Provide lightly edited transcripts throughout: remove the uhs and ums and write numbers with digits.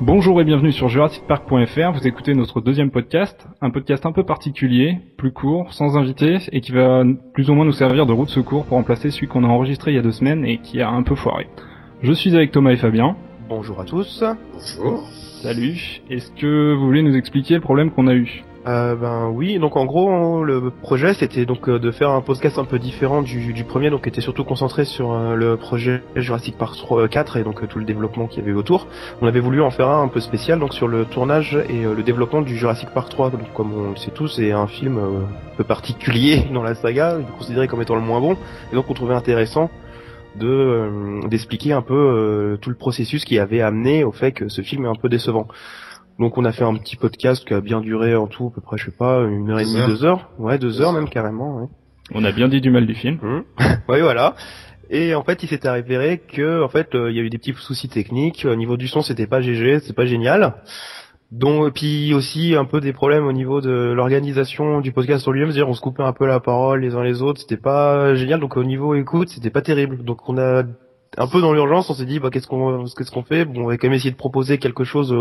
Bonjour et bienvenue sur JurassicPark.fr, vous écoutez notre deuxième podcast, un podcast un peu particulier, plus court, sans invité, et qui va plus ou moins nous servir de roue de secours pour remplacer celui qu'on a enregistré il y a 2 semaines et qui a un peu foiré. Je suis avec Thomas et Fabien. Bonjour à tous. Bonjour. Salut, est-ce que vous voulez nous expliquer le problème qu'on a eu ? Oui, donc en gros le projet c'était donc de faire un podcast un peu différent du premier, donc qui était surtout concentré sur le projet Jurassic Park 4 et donc tout le développement qu'il y avait autour. On avait voulu en faire un peu spécial donc sur le tournage et le développement du Jurassic Park 3, donc comme on le sait tous c'est un film un peu particulier dans la saga, considéré comme étant le moins bon, et donc on trouvait intéressant d'expliquer un peu tout le processus qui avait amené au fait que ce film est un peu décevant. Donc on a fait un petit podcast qui a bien duré en tout à peu près, je sais pas, 1h30, 2 heures. Ouais, 2 heures même carrément, ouais. On a bien dit du mal du film. Ouais, voilà. Et en fait, il s'est avéré que en fait, il y a eu des petits soucis techniques. Au niveau du son, c'était pas GG, c'est pas génial. Donc, puis aussi un peu des problèmes au niveau de l'organisation du podcast en lui-même, c'est-à-dire on se coupait un peu la parole les uns les autres, c'était pas génial. Donc au niveau écoute, c'était pas terrible. Donc on a un peu dans l'urgence, on s'est dit qu'est-ce qu'on fait. Bon, on va quand même essayer de proposer quelque chose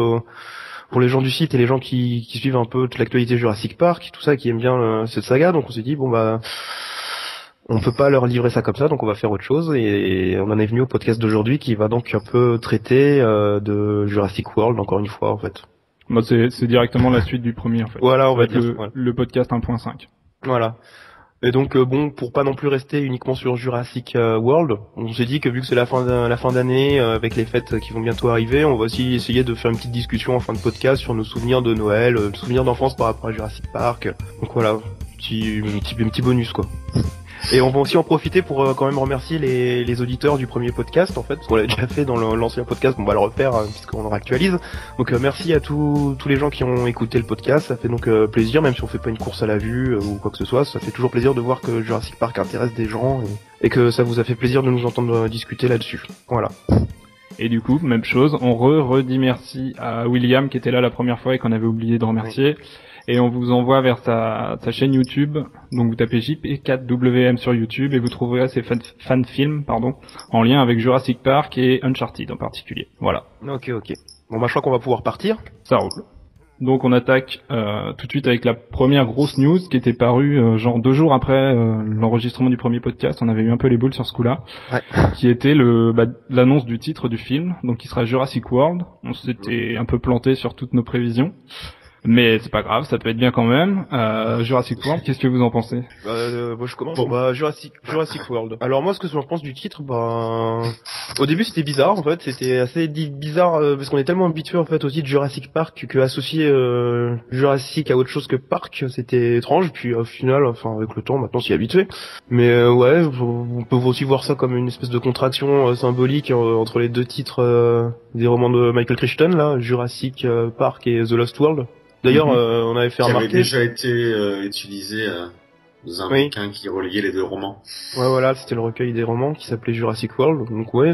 pour les gens du site et les gens qui suivent un peu toute l'actualité Jurassic Park, tout ça, qui aiment bien cette saga. Donc on s'est dit on peut pas leur livrer ça comme ça, donc on va faire autre chose, et on en est venu au podcast d'aujourd'hui qui va donc un peu traiter de Jurassic World encore une fois en fait. Bah, c'est directement la suite du premier en fait. Voilà, on va dire le podcast 1.5. Voilà. Et donc pour pas non plus rester uniquement sur Jurassic World, on s'est dit que vu que c'est la fin d'année avec les fêtes qui vont bientôt arriver, on va aussi essayer de faire une petite discussion en fin de podcast sur nos souvenirs de Noël, souvenirs d'enfance par rapport à Jurassic Park. Donc voilà, un petit bonus quoi. Et on va aussi en profiter pour quand même remercier les auditeurs du premier podcast en fait, parce qu'on l'a déjà fait dans l'ancien podcast, on va le refaire puisqu'on le réactualise. Donc merci à tous les gens qui ont écouté le podcast, ça fait donc plaisir, même si on fait pas une course à la vue ou quoi que ce soit, ça fait toujours plaisir de voir que Jurassic Park intéresse des gens et que ça vous a fait plaisir de nous entendre discuter là-dessus. Voilà. Et du coup, même chose, on redit merci à William qui était là la première fois et qu'on avait oublié de remercier. Oui. Et on vous envoie vers sa chaîne YouTube. Donc vous tapez JP4WM sur YouTube et vous trouverez ses fan-films, en lien avec Jurassic Park et Uncharted en particulier. Voilà. Ok. Bon je crois qu'on va pouvoir partir. Ça roule. Donc on attaque tout de suite avec la première grosse news qui était parue genre 2 jours après l'enregistrement du premier podcast. On avait eu un peu les boules sur ce coup-là, ouais. Qui était l'annonce du titre du film, donc qui sera Jurassic World. On s'était un peu planté sur toutes nos prévisions. Mais c'est pas grave, ça peut être bien quand même. Jurassic World, qu'est-ce que vous en pensez ? Moi je commence. Jurassic World. Alors moi ce que j'en pense du titre, au début c'était bizarre en fait, c'était assez bizarre parce qu'on est tellement habitué en fait au titre Jurassic Park que associer Jurassic à autre chose que Park, c'était étrange. Puis au final, avec le temps maintenant on s'y est habitué. Mais ouais, on peut aussi voir ça comme une espèce de contraction symbolique entre les deux titres des romans de Michael Crichton là, Jurassic Park et The Lost World. D'ailleurs, on avait fait remarquer... Qui avait déjà été utilisé dans un bouquin qui reliait les 2 romans. Ouais, voilà, c'était le recueil des romans qui s'appelait Jurassic World. Donc ouais,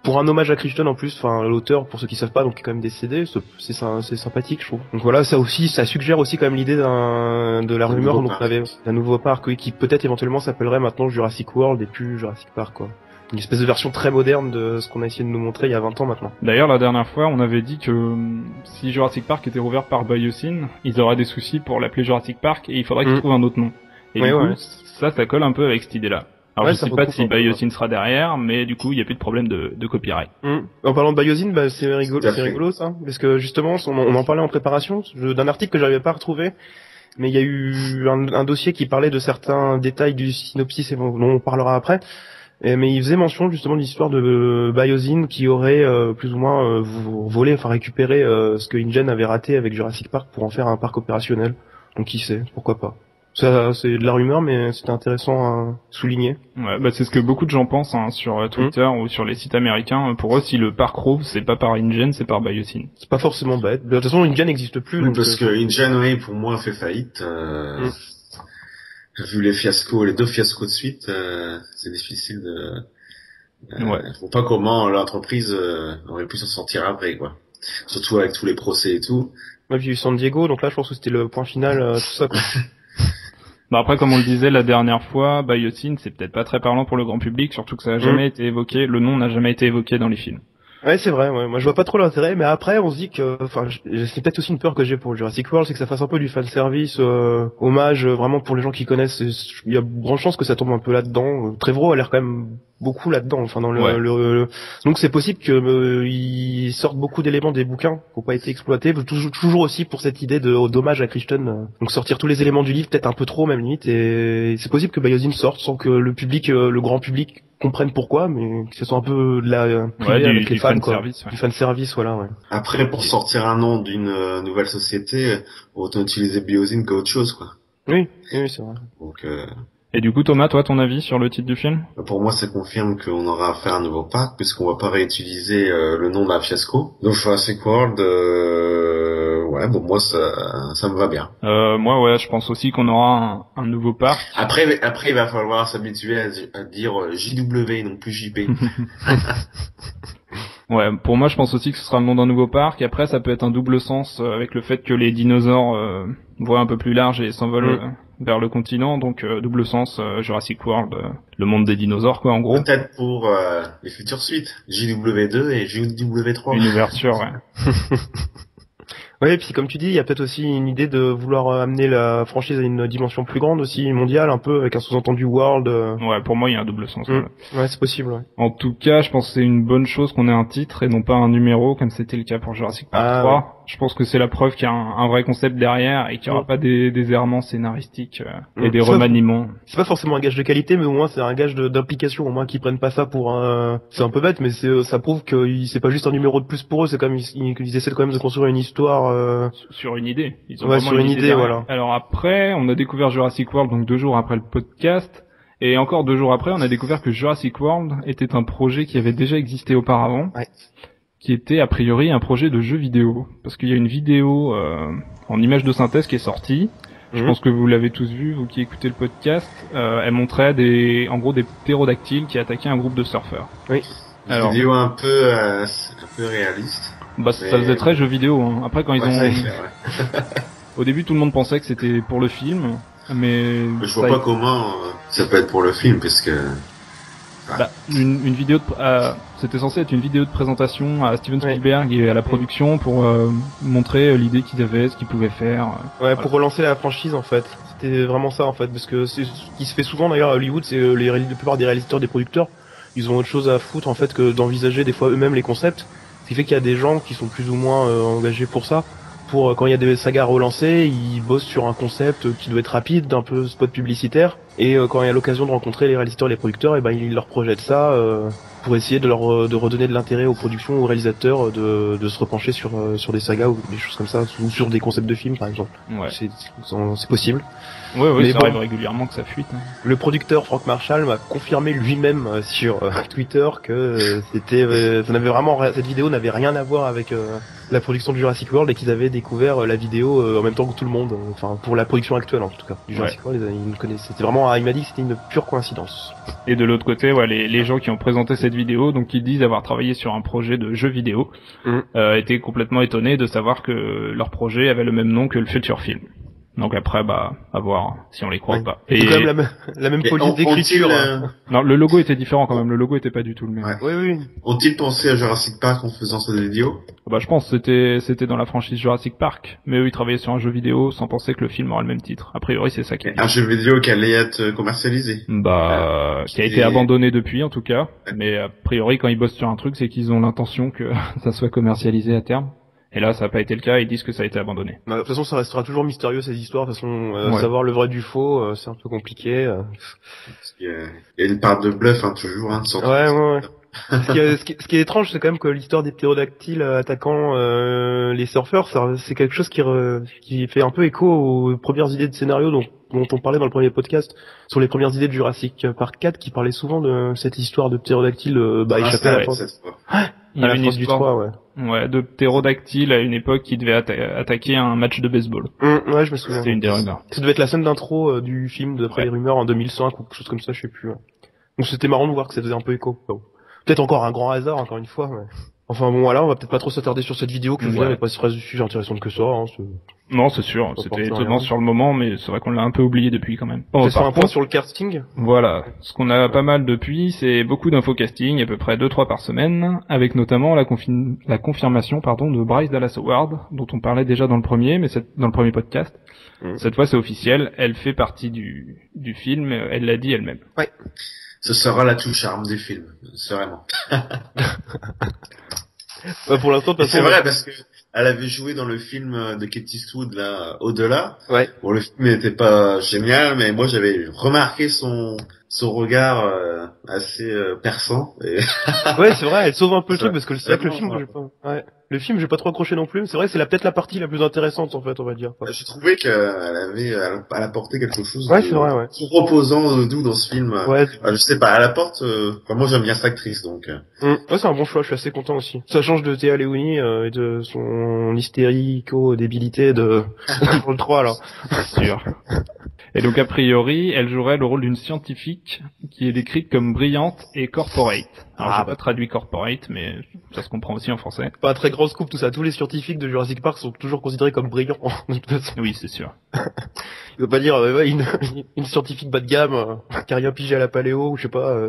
pour un hommage à Crichton en plus, l'auteur, pour ceux qui savent pas, donc qui est quand même décédé, c'est sympathique, je trouve. Donc voilà, ça suggère aussi quand même l'idée de la rumeur, donc on avait un nouveau parc, oui, qui peut-être éventuellement s'appellerait maintenant Jurassic World et plus Jurassic Park, quoi. Une espèce de version très moderne de ce qu'on a essayé de nous montrer il y a 20 ans maintenant. D'ailleurs, la dernière fois, on avait dit que si Jurassic Park était rouvert par Biosyn, ils auraient des soucis pour l'appeler Jurassic Park et il faudrait qu'ils trouvent un autre nom. Et du coup, ça colle un peu avec cette idée-là. Alors je sais pas si Biosyn sera derrière, mais du coup, il y a plus de problème de copyright. En parlant de Biosyn, c'est rigolo ça, parce que justement, on en parlait en préparation d'un article que j'arrivais pas à retrouver. Mais il y a eu un dossier qui parlait de certains détails du synopsis dont on parlera après. Mais il faisait mention justement de l'histoire de Biosyn qui aurait plus ou moins récupéré ce que InGen avait raté avec Jurassic Park pour en faire un parc opérationnel. Donc qui sait, pourquoi pas. Ça c'est de la rumeur, mais c'était intéressant à souligner. Ouais, c'est ce que beaucoup de gens pensent sur Twitter ou sur les sites américains. Pour eux, si le parc rouvre, c'est pas par InGen, c'est par Biosyn. C'est pas forcément bête. De toute façon, InGen n'existe plus. Oui, donc parce que InGen, pour moi, a fait faillite. Vu les 2 fiascos de suite, c'est difficile de... Je vois pas comment l'entreprise aurait pu s'en sortir après, quoi. Surtout avec tous les procès et tout. Ouais, puis il y a eu San Diego, donc là je pense que c'était le point final, tout ça, quoi. Après, comme on le disait la dernière fois, Biosyn, c'est peut-être pas très parlant pour le grand public, surtout que ça a jamais été évoqué, le nom n'a jamais été évoqué dans les films. Ouais, c'est vrai, ouais. Moi je vois pas trop l'intérêt, mais après on se dit que, enfin, c'est peut-être aussi une peur que j'ai pour Jurassic World, c'est que ça fasse un peu du fanservice, hommage, vraiment pour les gens qui connaissent, il y a grande chance que ça tombe un peu là-dedans. Trevorrow a l'air quand même beaucoup là-dedans, enfin dans donc c'est possible que ils sortent beaucoup d'éléments des bouquins qui n'ont pas été exploités, toujours aussi pour cette idée de d'hommage à Crichton, donc sortir tous les éléments du livre, peut-être un peu trop même limite, et c'est possible que Biosyn sorte sans que le public, le grand public comprennent pourquoi, mais que ce soit un peu de la avec les fans, quoi. Du fan service, voilà, ouais. Après, pour sortir un nom d'une nouvelle société, autant utiliser Biosyn qu'autre chose, quoi. Oui, c'est vrai. Donc, Et du coup, Thomas, toi, ton avis sur le titre du film? Pour moi, ça confirme qu'on aura affaire à un nouveau parc, puisqu'on va pas réutiliser le nom d'un fiasco. Donc, Jurassic World, ouais, bon, moi, ça me va bien. Moi, ouais, je pense aussi qu'on aura un nouveau parc. Après, il va falloir s'habituer à dire JW, non plus JP. Ouais, pour moi, je pense aussi que ce sera le nom d'un nouveau parc. Après, ça peut être un double sens avec le fait que les dinosaures voient un peu plus large et s'envolent vers le continent. Donc, double sens, Jurassic World, le monde des dinosaures, quoi, en gros. Peut-être pour les futures suites, JW2 et JW3. Une ouverture, ouais. Ouais, et puis comme tu dis, il y a peut-être aussi une idée de vouloir amener la franchise à une dimension plus grande aussi, mondiale, un peu, avec un sous-entendu world. Ouais, pour moi, il y a un double sens. Ouais, c'est possible, ouais. En tout cas, je pense que c'est une bonne chose qu'on ait un titre et non pas un numéro, comme c'était le cas pour Jurassic Park 3. Ouais. Je pense que c'est la preuve qu'il y a un vrai concept derrière et qu'il n'y aura pas des errements scénaristiques et des remaniements. C'est pas forcément un gage de qualité, mais au moins c'est un gage d'implication, au moins qu'ils prennent pas ça pour un... C'est un peu bête, mais ça prouve que c'est pas juste un numéro de plus pour eux, c'est comme ils essaient quand même de construire une histoire... Sur une idée. Ils ont sur une idée, voilà. Alors après, on a découvert Jurassic World, donc 2 jours après le podcast, et encore 2 jours après, on a découvert que Jurassic World était un projet qui avait déjà existé auparavant. Ouais. Qui était a priori un projet de jeu vidéo, parce qu'il y a une vidéo en image de synthèse qui est sortie. Je pense que vous l'avez tous vu, vous qui écoutez le podcast. Elle montrait des ptérodactyles qui attaquaient un groupe de surfeurs. Oui. Une vidéo un peu réaliste. Bah ça faisait très jeu vidéo. Hein. Après quand ils ont, au début tout le monde pensait que c'était pour le film, mais je vois pas comment ça peut être pour le film, parce que. Bah, une vidéo c'était censé être une vidéo de présentation à Steven Spielberg et à la production pour montrer l'idée qu'ils avaient, ce qu'ils pouvaient faire. Ouais, pour relancer la franchise en fait. C'était vraiment ça en fait, parce que c'est ce qui se fait souvent d'ailleurs à Hollywood, c'est la plupart des réalisateurs, des producteurs, ils ont autre chose à foutre en fait que d'envisager des fois eux-mêmes les concepts. Ce qui fait qu'il y a des gens qui sont plus ou moins engagés pour ça. Pour quand il y a des sagas relancées, ils bossent sur un concept qui doit être rapide, d'un peu spot publicitaire. Et quand il y a l'occasion de rencontrer les réalisateurs et les producteurs, et ben ils leur projettent ça pour essayer de redonner de l'intérêt aux productions, aux réalisateurs, de se repencher sur des sagas ou des choses comme ça, ou sur des concepts de films par exemple. Ouais. C'est possible. Ouais, ça arrive régulièrement que ça fuite. Hein. Le producteur Frank Marshall m'a confirmé lui-même sur Twitter que cette vidéo n'avait rien à voir avec la production du Jurassic World et qu'ils avaient découvert la vidéo en même temps que tout le monde, enfin pour la production actuelle en tout cas du Jurassic World, ils connaissaient. C'était vraiment, il m'a dit que c'était une pure coïncidence. Et de l'autre côté, les gens qui ont présenté cette vidéo, donc qui disent avoir travaillé sur un projet de jeu vidéo, étaient complètement étonnés de savoir que leur projet avait le même nom que le futur film. Donc après, à voir si on les croit ou pas. Et quand même la même police d'écriture. Non, le logo était différent quand même. Le logo était pas du tout le même. Ouais. Oui. Ont-ils pensé à Jurassic Park en faisant cette vidéo? Je pense que c'était dans la franchise Jurassic Park. Mais eux, ils travaillaient sur un jeu vidéo sans penser que le film aurait le même titre. A priori, c'est ça qui est dit. Un jeu vidéo qui allait être commercialisé. Qui a été abandonné depuis, en tout cas. Mais a priori, quand ils bossent sur un truc, c'est qu'ils ont l'intention que ça soit commercialisé à terme. Et là, ça n'a pas été le cas, ils disent que ça a été abandonné. De toute façon, ça restera toujours mystérieux, ces histoires. De toute façon, savoir le vrai du faux, c'est un peu compliqué. Parce qu'il y a une part de bluff, toujours, de sorte. Ouais. Ce qui est étrange, c'est quand même que l'histoire des ptérodactyles attaquant les surfeurs, c'est quelque chose qui fait un peu écho aux premières idées de scénario dont on parlait dans le premier podcast, sur les premières idées de Jurassic Park 4, qui parlaient souvent de cette histoire de ptérodactyles échappés à la fin. Il y avait une histoire 3, de ptérodactyle à une époque qui devait attaquer un match de baseball. Ouais, je me souviens. C'était une des rumeurs. Ça devait être la scène d'intro du film, d'après les rumeurs, en 2005 ou quelque chose comme ça, je sais plus. Donc c'était marrant de voir que ça faisait un peu écho. Peut-être encore un grand hasard, encore une fois. Mais... Enfin bon, voilà, on va peut-être pas trop s'attarder sur cette vidéo que je n'avais pas si sujet intéressant que ça. Non, c'est sûr, c'était étonnant sur le moment, mais c'est vrai qu'on l'a un peu oublié depuis quand même. Bon, c'est un point sur le casting. Voilà, ce qu'on a pas mal depuis, c'est beaucoup d'infos casting, à peu près 2-3 par semaine, avec notamment la confirmation de Bryce Dallas Howard, dont on parlait déjà dans le premier podcast. Cette fois c'est officiel, elle fait partie du film, elle l'a dit elle-même. Ouais. Ce sera la touche charme du film, vraiment. Pour l'instant, c'est vrai parce que elle avait joué dans le film de Clint Eastwood là, Au-delà. Ouais. Bon, le film n'était pas génial, mais moi j'avais remarqué son regard assez perçant. Et... ouais, c'est vrai, elle sauve un peu le truc parce que c'est vrai que le film, le film, j'ai pas trop accroché non plus. Mais c'est vrai que c'est peut-être la partie la plus intéressante en fait, on va dire. J'ai trouvé elle apportait quelque chose. Ouais, c'est vrai, ouais. Reposant, doux dans ce film. Ouais. Je sais pas, elle apporte. Moi j'aime bien cette actrice donc. Ouais, c'est un bon choix. Je suis assez content aussi. Ça change de Théa Leoni et de son hystérico-débilité de le 3 alors. C'est sûr. Et donc a priori, elle jouerait le rôle d'une scientifique qui est décrite comme brillante et corporate. Alors j'ai pas traduit corporate, mais ça se comprend aussi en français. Pas un très grand scoop tout ça. Tous les scientifiques de Jurassic Park sont toujours considérés comme brillants. Oui, c'est sûr. Il veut pas dire une scientifique bas de gamme qui a rien pigé à la paléo ou je sais pas.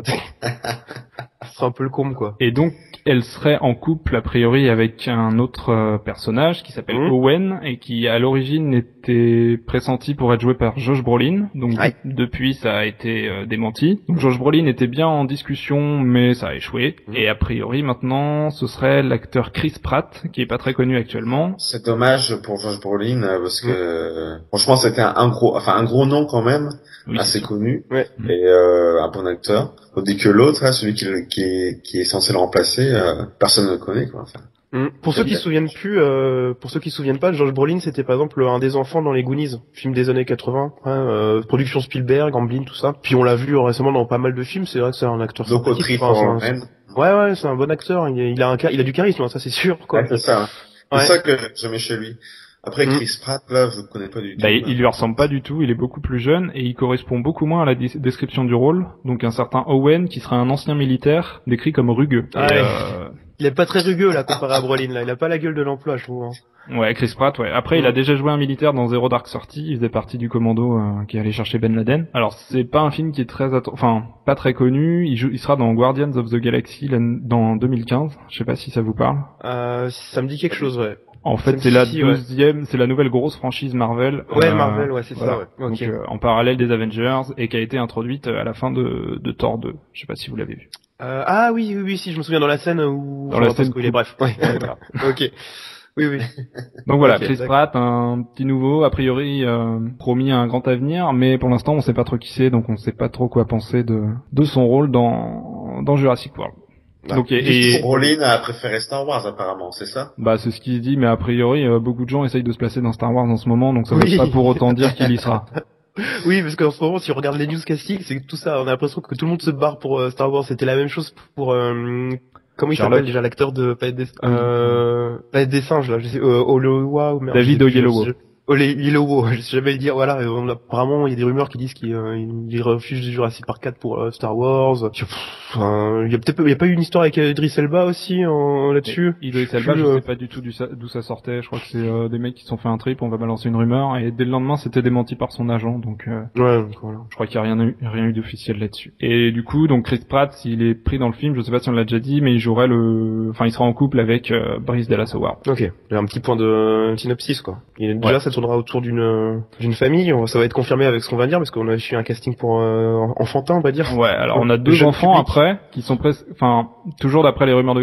C'est un peu le comble quoi. Et donc elle serait en couple a priori avec un autre personnage qui s'appelle Owen et qui à l'origine était pressenti pour être joué par Josh Brolin. Donc depuis ça a été démenti. Donc Josh Brolin était bien en discussion mais ça a échoué. Et a priori maintenant ce serait l'acteur Chris Pratt qui est pas très connu actuellement. C'est dommage pour Josh Brolin parce que franchement c'était un gros nom quand même, assez connu et un bon acteur. Tandis que l'autre, celui qui est censé le remplacer, personne ne le connaît quoi. Enfin, pour ceux qui se souviennent pas, Josh Brolin c'était par exemple un des enfants dans les Goonies, film des années 80, production Spielberg, Amblin, tout ça. Puis on l'a vu récemment dans pas mal de films, c'est vrai que c'est un acteur sympathique. Ouais, c'est un bon acteur, il a du charisme, ça c'est sûr quoi. Ouais, c'est ça. C'est ça que j'aimais chez lui. Après Chris Pratt, là, je connais pas du tout. Il lui ressemble pas du tout, il est beaucoup plus jeune et il correspond beaucoup moins à la description du rôle. Donc un certain Owen, qui serait un ancien militaire, décrit comme rugueux. Il est pas très rugueux là comparé à Brolin là, il a pas la gueule de l'emploi je trouve. Ouais, Chris Pratt, ouais. Après il a déjà joué un militaire dans Zero Dark Thirty, il faisait partie du commando qui allait chercher Ben Laden. Alors c'est pas un film qui est pas très connu, il sera dans Guardians of the Galaxy dans 2015, je sais pas si ça vous parle. Ça me dit quelque chose, ouais. En fait, c'est la deuxième, c'est la nouvelle grosse franchise Marvel. Ouais, Marvel, ouais, c'est ça, ouais. Donc, en parallèle des Avengers et qui a été introduite à la fin de Thor 2. Je sais pas si vous l'avez vu. Oui, si, je me souviens dans la scène où... Dans la scène où il est bref. Ouais, voilà. Ok. Oui. Donc voilà, Chris Pratt, un petit nouveau, a priori promis un grand avenir, mais pour l'instant on sait pas trop qui c'est, donc on sait pas trop quoi penser de son rôle dans Jurassic World. Donc et Brolin a préféré Star Wars apparemment, c'est ça? Bah c'est ce qui se dit, mais a priori beaucoup de gens essayent de se placer dans Star Wars en ce moment, donc ça veut pas pour autant dire qu'il y sera. Oui, parce qu'en ce moment, si on regarde les newscasting, c'est tout ça. On a l'impression que tout le monde se barre pour Star Wars. C'était la même chose pour comment il s'appelle déjà l'acteur de Planète des singes là, je sais David Oyelowo. Yellow, je sais jamais le dire, voilà, apparemment il y a des rumeurs qui disent qu'il refuse Jurassic Park 4 pour Star Wars. Il y a pas eu une histoire avec Idris Elba aussi là-dessus. Idris Elba, je sais pas du tout d'où ça sortait, je crois que c'est des mecs qui se sont fait un trip, on va balancer une rumeur et dès le lendemain c'était démenti par son agent, donc voilà. Je crois qu'il y a rien eu d'officiel là-dessus. Et du coup, donc Chris Pratt, s'il est pris dans le film, je sais pas si on l'a déjà dit, mais il jouerait il sera en couple avec Bryce Dallas Howard. OK, il y a un petit point de synopsis quoi. Déjà ça tournera autour d'une famille, ça va être confirmé avec ce qu'on va dire parce qu'on a eu un casting pour enfantin, on va dire. Ouais, alors on a deux enfants après qui sont toujours d'après les rumeurs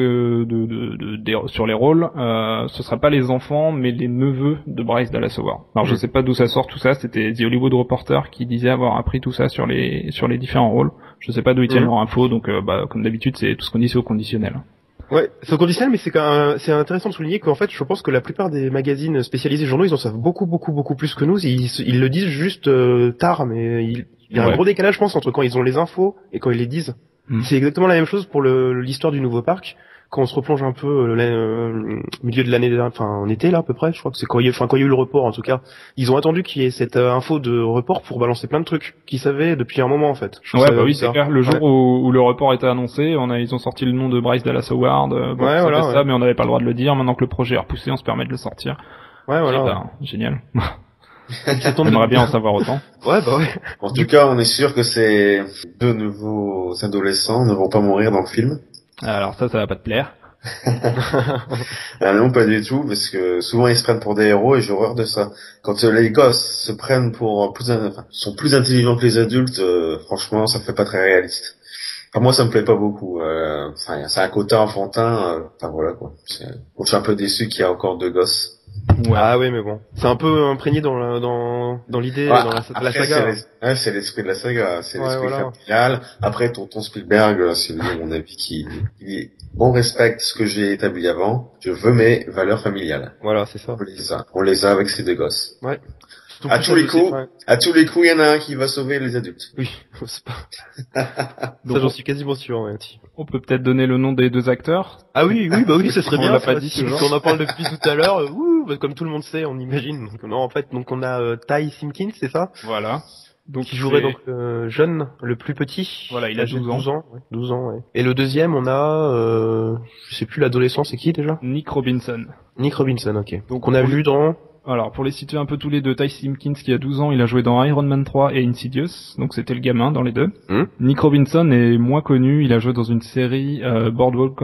sur les rôles, ce sera pas les enfants mais les neveux de Bryce Dallas Howard. Alors je sais pas d'où ça sort tout ça, c'était The Hollywood Reporter qui disait avoir appris tout ça sur les différents rôles. Je sais pas d'où ils tiennent leur info, donc comme d'habitude c'est tout ce qu'on dit c'est au conditionnel. Ouais, c'est au conditionnel, mais c'est intéressant de souligner qu'en fait, je pense que la plupart des magazines spécialisés journaux, ils en savent beaucoup plus que nous. Ils le disent juste tard, mais il y a un gros décalage, je pense, entre quand ils ont les infos et quand ils les disent. C'est exactement la même chose pour l'histoire du nouveau parc. Quand on se replonge un peu milieu de l'année, en été là à peu près, je crois que c'est quand il y a eu le report en tout cas. Ils ont attendu qu'il y ait cette info de report pour balancer plein de trucs qu'ils savaient depuis un moment en fait. Oui, c'est clair. Le jour où le report était annoncé, ils ont sorti le nom de Bryce Dallas Howard. Ça, mais on n'avait pas le droit de le dire. Maintenant que le projet est repoussé, on se permet de le sortir. Ouais, voilà. Bah, génial. J'aimerais bien en savoir autant. Ouais, bah ouais. En tout cas, on est sûr que ces deux nouveaux adolescents ne vont pas mourir dans le film. Alors ça va pas te plaire. Ah non, pas du tout, parce que souvent ils se prennent pour des héros et j'ai horreur de ça. Quand les gosses se prennent pour sont plus intelligents que les adultes, franchement, ça fait pas très réaliste. Enfin, moi, ça me plaît pas beaucoup. C'est un côté enfantin. Enfin voilà quoi. Je suis un peu déçu qu'il y a encore deux gosses. Ouais. Ah oui, mais bon, c'est un peu imprégné dans l'idée, dans la saga. C'est l'esprit de la saga, c'est l'esprit familial. Après, tonton Spielberg, c'est lui, à mon avis, qui dit on respecte ce que j'ai établi avant, je veux mes valeurs familiales. Voilà, c'est ça. On les a avec ces deux gosses. Ouais. À tous les coups, il y en a un qui va sauver les adultes. Oui, c'est pas. Ça, j'en suis quasiment sûr, ouais. On peut peut-être donner le nom des deux acteurs. Ah oui, bah oui, ça serait bien. On l'a pas dit, on en parle depuis tout à l'heure. Comme tout le monde sait, on imagine. Non, en fait, donc on a Ty Simpkins, c'est ça? Voilà. Donc qui jouerait donc jeune, le plus petit. Voilà, il a 12 ans. 12 ans, ouais. Et le deuxième, on a je sais plus l'adolescent, c'est qui déjà? Nick Robinson, ok. Donc on a vu dans Alors, pour les situer un peu tous les deux, Ty Simpkins, qui a 12 ans, il a joué dans Iron Man 3 et Insidious, donc c'était le gamin dans les deux. Nick Robinson est moins connu, il a joué dans une série Boardwalk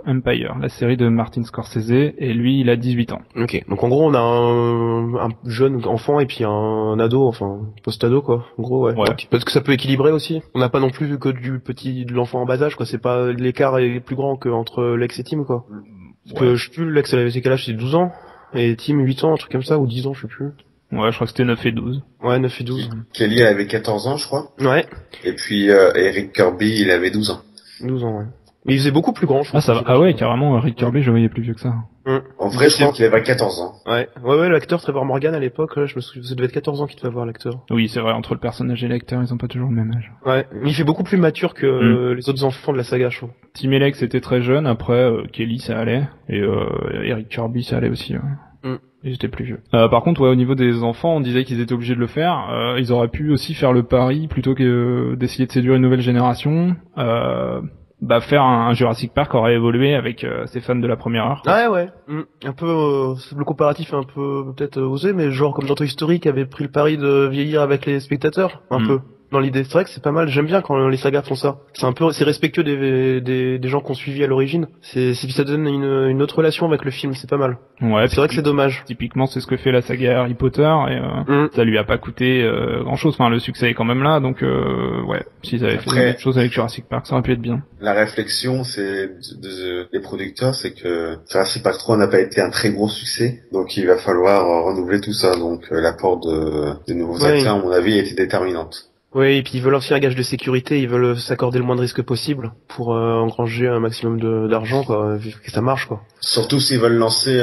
Empire, la série de Martin Scorsese, et lui, il a 18 ans. Ok, donc en gros, on a un jeune enfant et puis un ado, enfin, post-ado, quoi. En gros, ouais. Parce que ça peut équilibrer aussi. On n'a pas non plus que de l'enfant en bas âge, quoi. C'est pas, l'écart est plus grand qu'entre Lex et Tim, quoi. Parce que, je sais plus, Lex, c'est quel âge? C'est 12 ans? Et Tim 8 ans, un truc comme ça, ou 10 ans, je sais plus. Ouais, je crois que c'était 9 et 12. Ouais, 9 et 12. Kelly, elle avait 14 ans, je crois. Ouais. Et puis, Eric Kirby, il avait 12 ans. 12 ans, ouais. Mais il faisait beaucoup plus grand, je crois. Ah, ça va. Ah ouais, carrément, Eric Kirby, je voyais plus vieux que ça. En vrai, je crois qu'il avait 14 ans. Ouais, l'acteur Trevor Morgan, à l'époque, là, je me souviens, ça devait être 14 ans qu'il devait avoir, l'acteur. Oui, c'est vrai, entre le personnage et l'acteur, ils ont pas toujours le même âge. Ouais, mais il fait beaucoup plus mature que les autres enfants de la saga, je trouve. Tim et Lex était très jeune, après, Kelly, ça allait, et Eric Kirby, ça allait aussi, Ils étaient plus vieux. Par contre, ouais, au niveau des enfants, on disait qu'ils étaient obligés de le faire. Ils auraient pu aussi faire le pari, plutôt que d'essayer de séduire une nouvelle génération, faire un Jurassic Park aurait évolué avec ses fans de la première heure. Ouais. Un peu, le comparatif est un peu peut-être osé, mais genre comme dans Toy Story qui avait pris le pari de vieillir avec les spectateurs, un peu. Dans l'idée, c'est vrai que c'est pas mal. J'aime bien quand les sagas font ça. C'est respectueux des gens qu'on suivi à l'origine. Ça donne une autre relation avec le film. C'est pas mal. Ouais. C'est vrai que c'est dommage. Typiquement, c'est ce que fait la saga Harry Potter et ça lui a pas coûté grand chose. Enfin, le succès est quand même là. Donc, ouais. S'ils avaient fait quelque chose avec Jurassic Park, ça aurait pu être bien. La réflexion, des producteurs, c'est que Jurassic Park 3 n'a pas été un très gros succès. Donc, il va falloir renouveler tout ça. Donc, l'apport de nouveaux acteurs, à mon avis, était déterminante. Oui, et puis ils veulent aussi un gage de sécurité, ils veulent s'accorder le moins de risques possible pour engranger un maximum d'argent, quoi, vu que ça marche, quoi. Surtout s'ils veulent lancer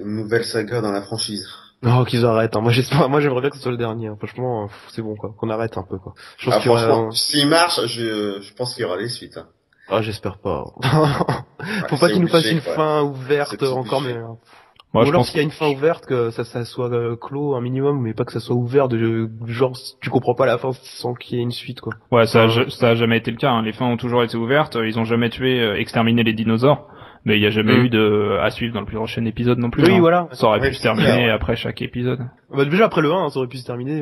une nouvelle saga dans la franchise. Non, qu'ils arrêtent, hein. Moi j'aimerais bien que ce soit le dernier, hein. Franchement, c'est bon, quoi, qu'on arrête un peu, quoi. Franchement, s'il marche, je pense qu'il y aura les suites, hein. Ah, j'espère pas. Faut pas qu'ils nous fassent une fin ouverte encore, mais... Moi, ou alors s'il y a une fin ouverte, que ça soit clos un minimum, mais pas que ça soit ouvert de genre tu comprends pas la fin sans qu'il y ait une suite, quoi. Ouais, ça a jamais été le cas, hein. Les fins ont toujours été ouvertes, ils ont jamais exterminé les dinosaures, mais il y a jamais eu à suivre dans le plus prochain épisode non plus. Oui, voilà. Ça aurait pu se terminer après chaque épisode. Bah déjà après le 1, ça aurait pu se terminer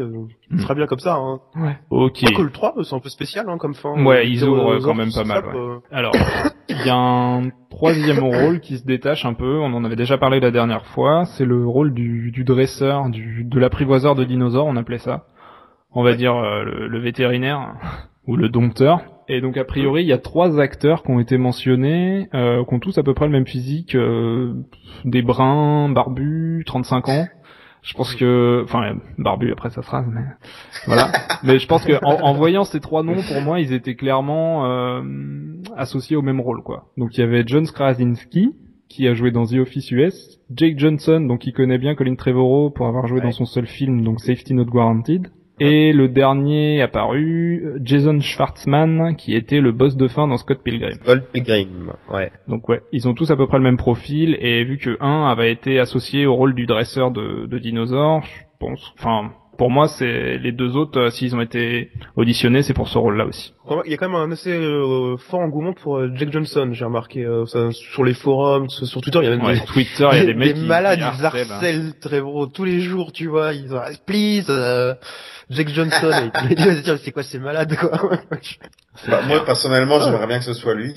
très bien comme ça, hein. Ouais. OK. Que le 3, c'est un peu spécial, hein, comme fin. Ouais, ils ouvrent quand même pas mal, ouais. Alors, il y a un troisième rôle qui se détache un peu, on en avait déjà parlé la dernière fois, c'est le rôle du dresseur, de l'apprivoiseur de dinosaures, on appelait ça. On va dire le vétérinaire ou le dompteur. Et donc a priori, il y a 3 acteurs qui ont été mentionnés, qui ont tous à peu près le même physique, des bruns, barbus, 35 ans. Je pense que, enfin, barbu après sa phrase, mais voilà. Mais je pense que en voyant ces 3 noms, pour moi, ils étaient clairement associés au même rôle, quoi. Donc il y avait John Krasinski, qui a joué dans The Office US, Jake Johnson, donc qui connaît bien Colin Trevorrow pour avoir joué dans son seul film, donc Safety Not Guaranteed. Et le dernier apparu, Jason Schwartzman, qui était le boss de fin dans Scott Pilgrim. Scott Pilgrim, ouais. Donc ouais, ils ont tous à peu près le même profil, et vu que un avait été associé au rôle du dresseur de dinosaures, je pense, enfin, pour moi, c'est les deux autres, s'ils ont été auditionnés, c'est pour ce rôle-là aussi. Il y a quand même un assez fort engouement pour Jake Johnson, j'ai remarqué ça, sur les forums, sur Twitter, il y a même Twitter, il y a des mecs qui malades, ils harcèlent Trevorrow tous les jours, tu vois, ils ont please Jake Johnson, et c'est quoi, c'est malade quoi. Moi personnellement, j'aimerais bien que ce soit lui.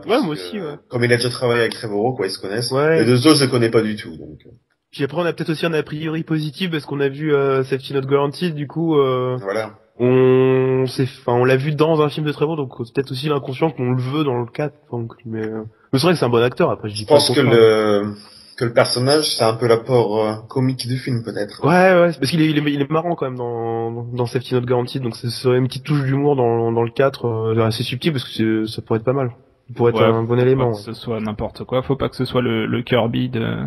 Moi aussi. Comme il a déjà travaillé avec Trevorrow, quoi, ils se connaissent. Ouais. Les deux autres, je les connais pas du tout, donc. Puis après, on a peut-être aussi un a priori positif parce qu'on a vu Safety Not Guaranteed, du coup. Voilà. On l'a vu dans un film de Trevorrow, donc c'est peut-être aussi l'inconscient qu'on le veut dans le 4. Donc, mais c'est vrai que c'est un bon acteur. Après, je pense que le personnage, c'est un peu l'apport comique du film, peut-être. Ouais, parce qu'il est marrant quand même dans Safety Not Guaranteed, donc ce serait une petite touche d'humour dans le 4, assez subtil parce que ça pourrait être pas mal. Ça pourrait être un bon élément. Faut pas que ce soit n'importe quoi, faut pas que ce soit le Kirby de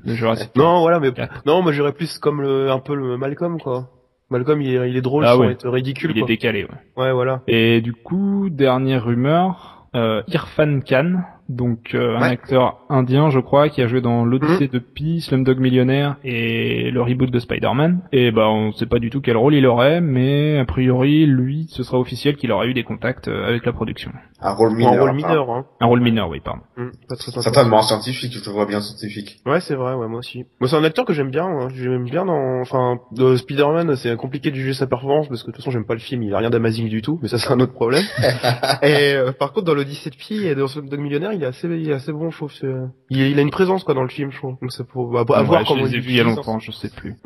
Jurassic Park. Non, voilà, mais non, moi j'irais plus comme un peu le Malcolm, quoi. Malcolm, il est drôle sans être ridicule. Il est décalé, ouais. Ouais, voilà. Et du coup, dernière rumeur, Irfan Khan, donc un acteur indien, je crois, qui a joué dans l'Odyssée de Pi, Slumdog Millionnaire et le reboot de Spider-Man. Et on sait pas du tout quel rôle il aurait, mais a priori, lui, ce sera officiel qu'il aurait eu des contacts avec la production. Un rôle mineur. Hein. Un rôle mineur, oui, pardon. Pas très certainement scientifique, je te vois bien scientifique. Ouais, c'est vrai, ouais, moi aussi. Moi, c'est un acteur que j'aime bien, de Spider-Man, c'est compliqué de juger sa performance parce que de toute façon, j'aime pas le film, il a rien d'amazing du tout, mais ça, c'est un autre problème. Et par contre, dans l'Odyssée de Pi et dans Slumdog Millionnaire, il est assez bon, je trouve. Il a une présence, quoi, dans le film, je trouve. Donc, ça pour voir comment je les ai vus il y a longtemps, je sais plus.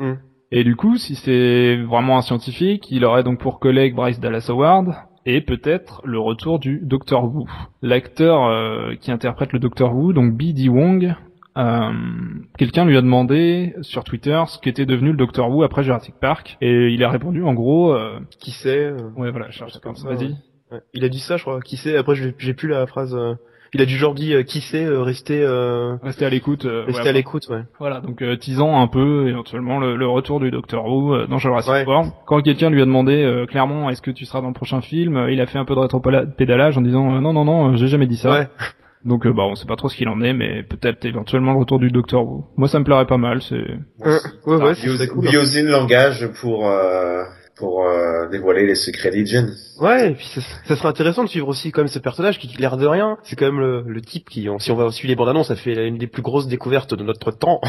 Et du coup, si c'est vraiment un scientifique, il aurait donc pour collègue Bryce Dallas Howard, et peut-être le retour du Dr. Wu. L'acteur qui interprète le Dr. Wu, donc B.D. Wong, quelqu'un lui a demandé sur Twitter ce qu'était devenu le Dr. Wu après Jurassic Park, et il a répondu en gros... qui sait Ouais, voilà, je comme ça, vas-y. Ouais. Il a dit ça, je crois, qui sait, après j'ai plus la phrase... Il a du genre dit qui sait rester à l'écoute à l'écoute, ouais. Voilà, donc teasant un peu éventuellement le retour du Dr. Who dans Jurassic World. Quand quelqu'un lui a demandé clairement est-ce que tu seras dans le prochain film, il a fait un peu de rétropédalage en disant non, j'ai jamais dit ça. Ouais. Donc on sait pas trop ce qu'il en est, mais peut-être éventuellement le retour du Dr. Who. Moi ça me plairait pas mal, c'est c'est cool. Biosine langage pour dévoiler les secrets d'Hygiene. Ouais, et puis ça serait intéressant de suivre aussi quand même ce personnage qui l'air de rien, c'est quand même le type qui, si on va suivre les bandes annonces, ça fait une des plus grosses découvertes de notre temps.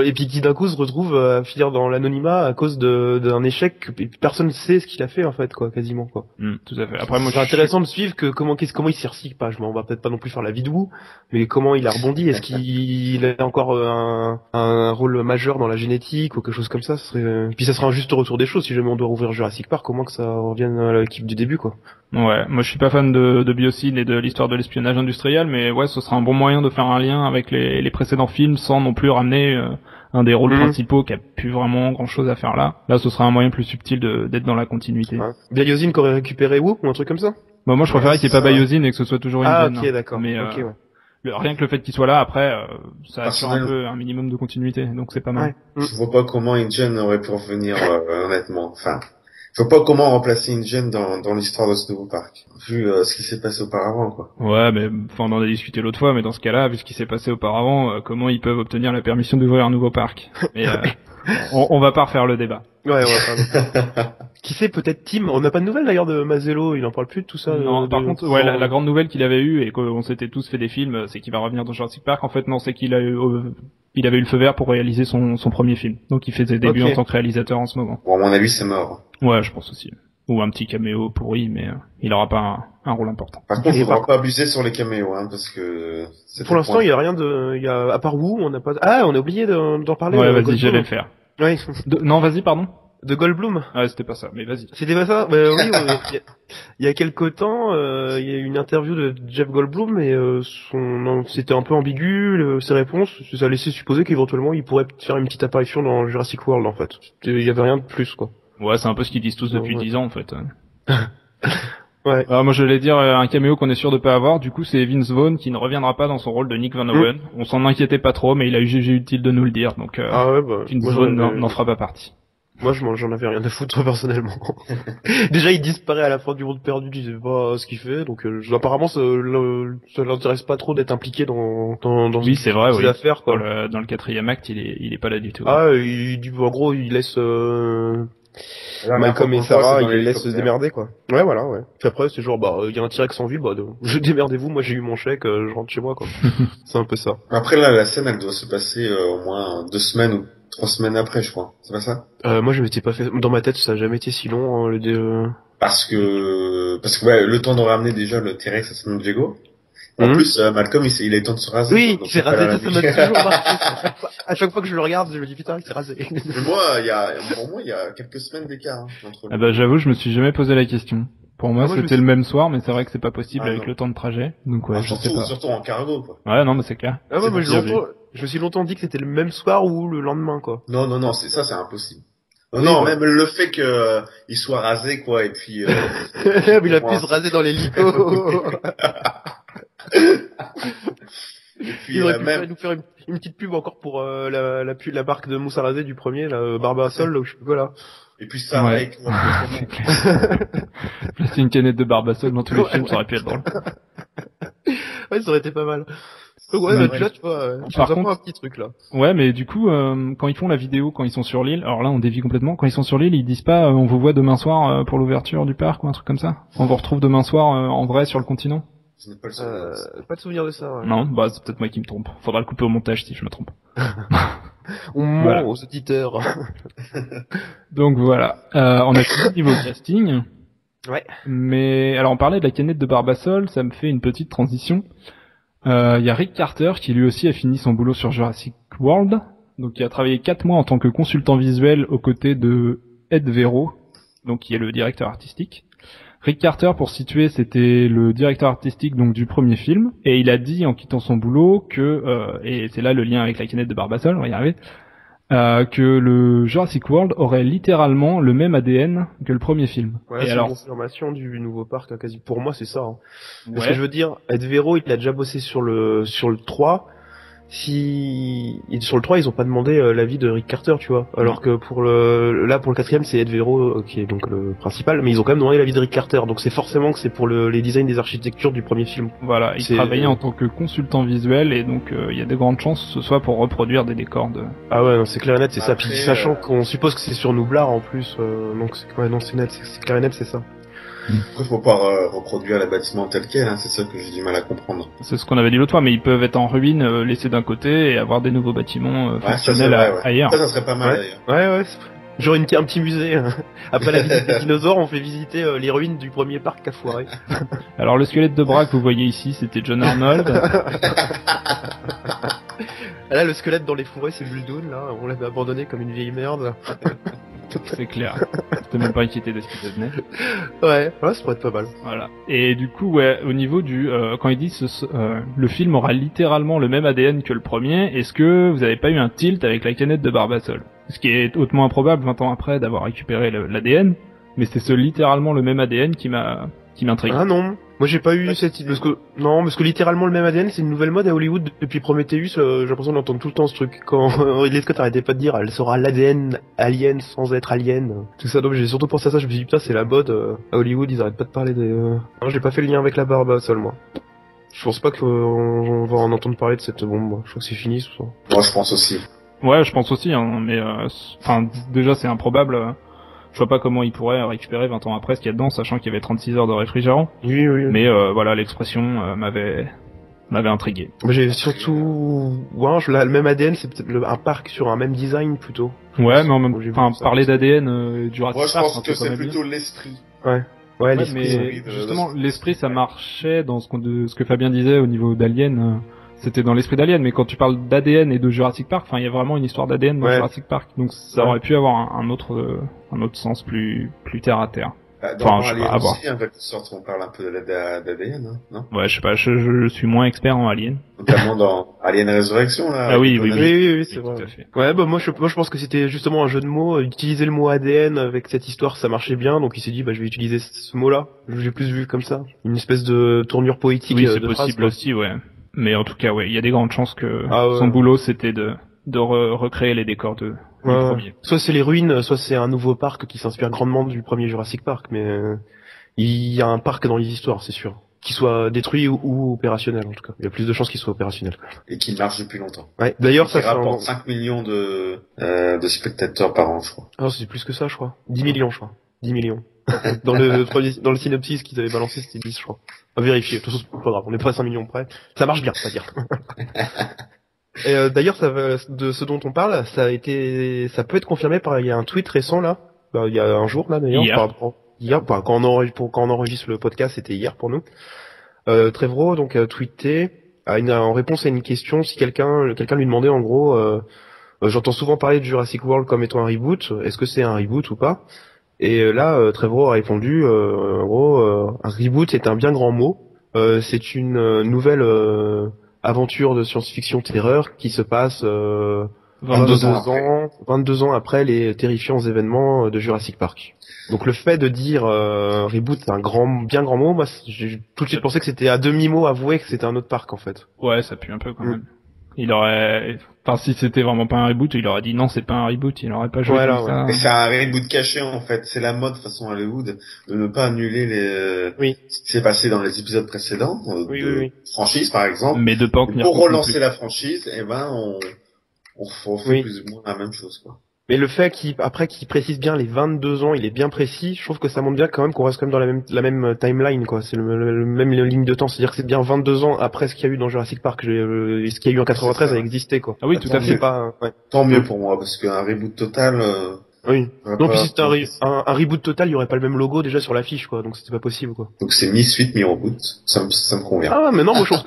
Et puis qui d'un coup se retrouve à finir dans l'anonymat à cause d'un échec et personne ne sait ce qu'il a fait en fait, quoi, quasiment, quoi. Tout à fait. Après moi c'est intéressant de suivre comment il s'y recycle pas. On va peut-être pas non plus faire la vie de Wu, mais comment il a rebondi, est-ce qu'il a encore un rôle majeur dans la génétique ou quelque chose comme ça, puis ça sera un juste retour des choses si jamais on doit rouvrir Jurassic Park, comment que ça revienne à l'équipe du début, quoi. Ouais, moi je suis pas fan de Biocide et de l'histoire de l'espionnage industriel, mais ouais, ce sera un bon moyen de faire un lien avec les précédents films sans non plus ramener un des rôles principaux qui a plus vraiment grand chose à faire là. Là, ce sera un moyen plus subtil d'être dans la continuité. Biosine qui aurait récupéré Wu ou un truc comme ça? Moi je préférais qu'il n'y ait pas Biosine et que ce soit toujours une Ah, ok, d'accord. Mais okay, ouais. Rien que le fait qu'il soit là, après, ça assure un minimum de continuité, donc c'est pas mal. Je vois pas comment InGen aurait pu revenir, honnêtement. Enfin, je vois pas comment remplacer InGen dans l'histoire de ce nouveau parc, vu ce qui s'est passé auparavant, quoi. Ouais, mais on en a discuté l'autre fois, mais dans ce cas-là, vu ce qui s'est passé auparavant, comment ils peuvent obtenir la permission d'ouvrir un nouveau parc? Mais on va pas refaire le débat. Ouais, pardon. Qui sait, peut-être Tim. On n'a pas de nouvelles d'ailleurs de Mazzello, il en parle plus de tout ça. Non, par contre, la grande nouvelle qu'il avait eue et qu'on s'était tous fait des films, c'est qu'il va revenir dans Jurassic Park. En fait, non, c'est qu'il avait eu le feu vert pour réaliser son premier film. Donc il fait ses débuts en tant que réalisateur en ce moment. Bon, à mon avis, c'est mort. Ouais, je pense aussi. Ou un petit caméo pourri, mais il aura pas un rôle important. Par contre, il faudra pas abuser sur les caméos, parce que... Pour l'instant, il y a rien à part Wu, on n'a pas... Ah, on a oublié d'en parler. Ouais, vas-y, j'allais le faire. Oui. Non, vas-y, pardon. De Goldblum. Ouais, c'était pas ça, mais vas-y. C'était pas ça? Oui, il y a quelque temps, il y a eu une interview de Jeff Goldblum et c'était un peu ambigu, ses réponses. Ça laissait supposer qu'éventuellement il pourrait faire une petite apparition dans Jurassic World, en fait. Il y avait rien de plus, quoi. Ouais, c'est un peu ce qu'ils disent tous depuis 10 ans, en fait. Ouais. Alors moi je voulais dire un caméo qu'on est sûr de pas avoir, du coup c'est Vince Vaughn qui ne reviendra pas dans son rôle de Nick Van Owen. On s'en inquiétait pas trop, mais il a jugé utile de nous le dire, donc Vince Vaughn n'en fera pas partie. Moi, j'en avais rien à foutre, personnellement. Déjà, il disparaît à la fin du Monde Perdu, je sais pas ce qu'il fait, donc apparemment, ça l'intéresse pas trop d'être impliqué dans oui, c'est vrai, ces affaires, quoi. Dans le 4e acte, il est pas là du tout. Ah, en gros, il laisse Malcolm et Sarah, il les laisse se démerder, quoi. Ouais, voilà, ouais. Puis après, c'est genre, y a un T-Rex en ville, démerdez-vous, moi j'ai eu mon chèque, je rentre chez moi, quoi. C'est un peu ça. Après, là, la scène, elle doit se passer au moins 2 semaines ou 3 semaines après, je crois. C'est pas ça? Moi, je m'étais pas fait, dans ma tête, ça a jamais été si long, hein, Parce que ouais, le temps de ramener déjà le T-Rex à San Diego. En plus, Malcolm, il a eu le temps de se raser. Oui, il s'est rasé, ça m'a toujours marqué. À chaque fois que je le regarde, je me dis putain, il s'est rasé. Mais moi, pour moi, il y a quelques semaines d'écart, entre Ah bah, j'avoue, je me suis jamais posé la question. Pour moi, c'était le même soir, mais c'est vrai que c'est pas possible avec le temps de trajet. Donc ouais, je sais pas. Surtout en cargo, quoi. Ouais, non, mais c'est clair. Ah ouais, moi, je me suis longtemps dit que c'était le même soir ou le lendemain, quoi. Non, c'est impossible. Non, même le fait que il soit rasé, quoi, et puis il a pu se raser dans l'hélico. Et puis, il aurait pu nous faire une petite pub encore pour la marque de mousse à raser du premier, la Barbasol, là, où je sais pas quoi, là. Et puis ça, ouais. Placer une canette de Barbasol dans tous les films, ça aurait pu être drôle. Ouais, ça aurait été pas mal. Ouais, là, tu vois, par contre, un petit truc, là. Ouais, mais du coup, quand ils font la vidéo, quand ils sont sur l'île, alors là, on dévie complètement, quand ils sont sur l'île, ils disent pas, on vous voit demain soir pour l'ouverture du parc ou un truc comme ça? On vous retrouve demain soir en vrai sur le continent? Je n'ai pas le souvenir pas de souvenir de ça, ouais. Non, bah, c'est peut-être moi qui me trompe. Faudra le couper au montage si je me trompe. On ment aux auditeurs. Donc voilà. On a fini niveau casting. Ouais. Mais, alors on parlait de la canette de Barbasol, ça me fait une petite transition. Y a Rick Carter qui lui aussi a fini son boulot sur Jurassic World. Donc il a travaillé 4 mois en tant que consultant visuel aux côtés de Ed Vero, donc qui est le directeur artistique. Rick Carter, pour situer, c'était le directeur artistique donc du premier film, et il a dit en quittant son boulot que, et c'est là le lien avec la canette de Barbasol, on va y arriver, que le Jurassic World aurait littéralement le même ADN que le premier film. Ouais, c'est une confirmation du nouveau parc, hein, quasi. Pour moi, c'est ça. Hein. Parce que je veux dire, Ed Vero, il a déjà bossé sur le 3. Sur le 3, ils ont pas demandé l'avis de Rick Carter, tu vois. Alors que pour le 4e, c'est Ed Vero qui est donc le principal, mais ils ont quand même demandé l'avis de Rick Carter. Donc c'est forcément que c'est pour les designs des architectures du premier film. Voilà, il travaillait en tant que consultant visuel et donc il y a de grandes chances que ce soit pour reproduire des décors de... Ah ouais, non, c'est clair et net, c'est ça. Puis sachant qu'on suppose que c'est sur Nublar en plus, donc c'est net, c'est clair et net, c'est ça. Après, faut pas reproduire les bâtiments tels quels, hein, c'est ça que j'ai du mal à comprendre. C'est ce qu'on avait dit l'autre fois, mais ils peuvent être en ruine, laissés d'un côté et avoir des nouveaux bâtiments fonctionnels ailleurs. Ça serait pas mal d'ailleurs. Ouais. Genre un petit musée. Hein. Après la visite des dinosaures, on fait visiter les ruines du premier parc qu'a foiré. Alors le squelette de bras que vous voyez ici, c'était John Arnold. Là, le squelette dans les fourrés, c'est Muldoon, là. On l'avait abandonné comme une vieille merde. C'est clair. C'était même pas inquiété de ce qui devenait. Ouais, ça pourrait être pas mal. Voilà. Et du coup, ouais, au niveau du quand il dit le film aura littéralement le même ADN que le premier, est-ce que vous avez pas eu un tilt avec la canette de Barbasol? Ce qui est hautement improbable 20 ans après d'avoir récupéré l'ADN, mais c'est littéralement le même ADN qui m'intrigue. Ah non, moi j'ai pas eu cette idée. Parce que littéralement le même ADN, c'est une nouvelle mode à Hollywood depuis Prometheus. J'ai l'impression d'entendre tout le temps ce truc. Quand Ridley Scott arrêtait pas de dire, elle sera l'ADN alien sans être alien. Tout ça, donc j'ai surtout pensé à ça. Je me suis dit putain, c'est la mode à Hollywood. Ils arrêtent pas de parler des. Non, j'ai pas fait le lien avec la barbe seulement. Je pense pas qu'on va en entendre parler de cette bombe. Je crois que c'est fini tout ça. Moi, je pense aussi. Ouais, je pense aussi. Hein, mais déjà, c'est improbable. Je vois pas comment ils pourraient récupérer 20 ans après ce qu'il y a dedans, sachant qu'il y avait 36 heures de réfrigérant. Oui. Mais voilà, l'expression m'avait intrigué. Mais j'ai surtout... le même ADN, c'est peut-être un parc sur un même design plutôt. Ouais, mais en même parler d'ADN du Jurassic Park... Moi, je pense que c'est plutôt l'esprit. Ouais, l'esprit. Mais justement, l'esprit, ça marchait dans ce que Fabien disait au niveau d'Alien... C'était dans l'esprit d'Alien, mais quand tu parles d'ADN et de Jurassic Park, il y a vraiment une histoire d'ADN dans Jurassic Park, donc ça aurait pu avoir un autre sens plus terre à terre. Dans Alien aussi, en quelque sorte, on parle un peu d'ADN, hein, non? Ouais, je sais pas, je suis moins expert en Alien. Notamment dans Alien Résurrection, là. Ah oui, c'est vrai. Tout à fait. Ouais, moi je pense que c'était justement un jeu de mots, utiliser le mot ADN avec cette histoire, ça marchait bien, donc il s'est dit, je vais utiliser ce mot-là. J'ai plus vu comme ça. Une espèce de tournure poétique. Oui, c'est possible aussi, ouais. Mais en tout cas, ouais, il y a des grandes chances que son boulot, c'était de recréer les décors de premier. Soit c'est les ruines, soit c'est un nouveau parc qui s'inspire grandement du premier Jurassic Park, mais il y a un parc dans les histoires, c'est sûr. Qu'il soit détruit ou opérationnel, en tout cas. Il y a plus de chances qu'il soit opérationnel. Et qu'il marche depuis longtemps. Ouais. D'ailleurs, ça rapporte 5 millions de spectateurs par an, je crois. Ah, c'est plus que ça, je crois. 10 millions, je crois. 10 millions. Dans le synopsis qu'ils avaient balancé, c'était 10, je crois. À vérifier. De toute façon, c'est pas grave. On est pas à 5 millions près. Ça marche bien, c'est à dire. Et d'ailleurs, de ce dont on parle, ça peut être confirmé il y a un tweet récent, là. Il y a un jour, là, d'ailleurs. Hier, quand on enregistre le podcast, c'était hier pour nous. Trevorrow donc a tweeté en réponse à une question si quelqu'un lui demandait en gros j'entends souvent parler de Jurassic World comme étant un reboot, est-ce que c'est un reboot ou pas? Et là Trevorrow a répondu en gros un reboot est un bien grand mot, c'est une nouvelle aventure de science-fiction terreur qui se passe 22 ans après les terrifiants événements de Jurassic Park. Donc le fait de dire reboot c'est un bien grand mot, moi j'ai tout de suite pensé que c'était à demi-mot avoué que c'était un autre parc en fait. Ouais, ça pue un peu quand même. Si c'était vraiment pas un reboot, il aurait dit non, c'est pas un reboot, il aurait pas joué comme ça. Mais c'est un reboot caché en fait, c'est la mode de façon Hollywood de ne pas annuler ce qui s'est passé dans les épisodes précédents franchise par exemple. Mais de pas en tenir pour relancer la franchise, on fait plus ou moins la même chose quoi. Mais le fait qu'il précise bien les 22 ans, il est bien précis, je trouve que ça montre bien quand même qu'on reste quand même dans la même timeline, quoi. C'est le même ligne de temps. C'est-à-dire que c'est bien 22 ans après ce qu'il y a eu dans Jurassic Park. Ce qu'il y a eu en 93 a existé, quoi. Ah oui, tout à fait. Tant mieux pour moi, parce qu'un reboot total, oui. Non, puis si c'était un reboot total, il y aurait pas le même logo déjà sur l'affiche, quoi. Donc c'était pas possible, quoi. Donc c'est mi-suite, mi-reboot. Ça me convient. Ah, mais non, moi je pense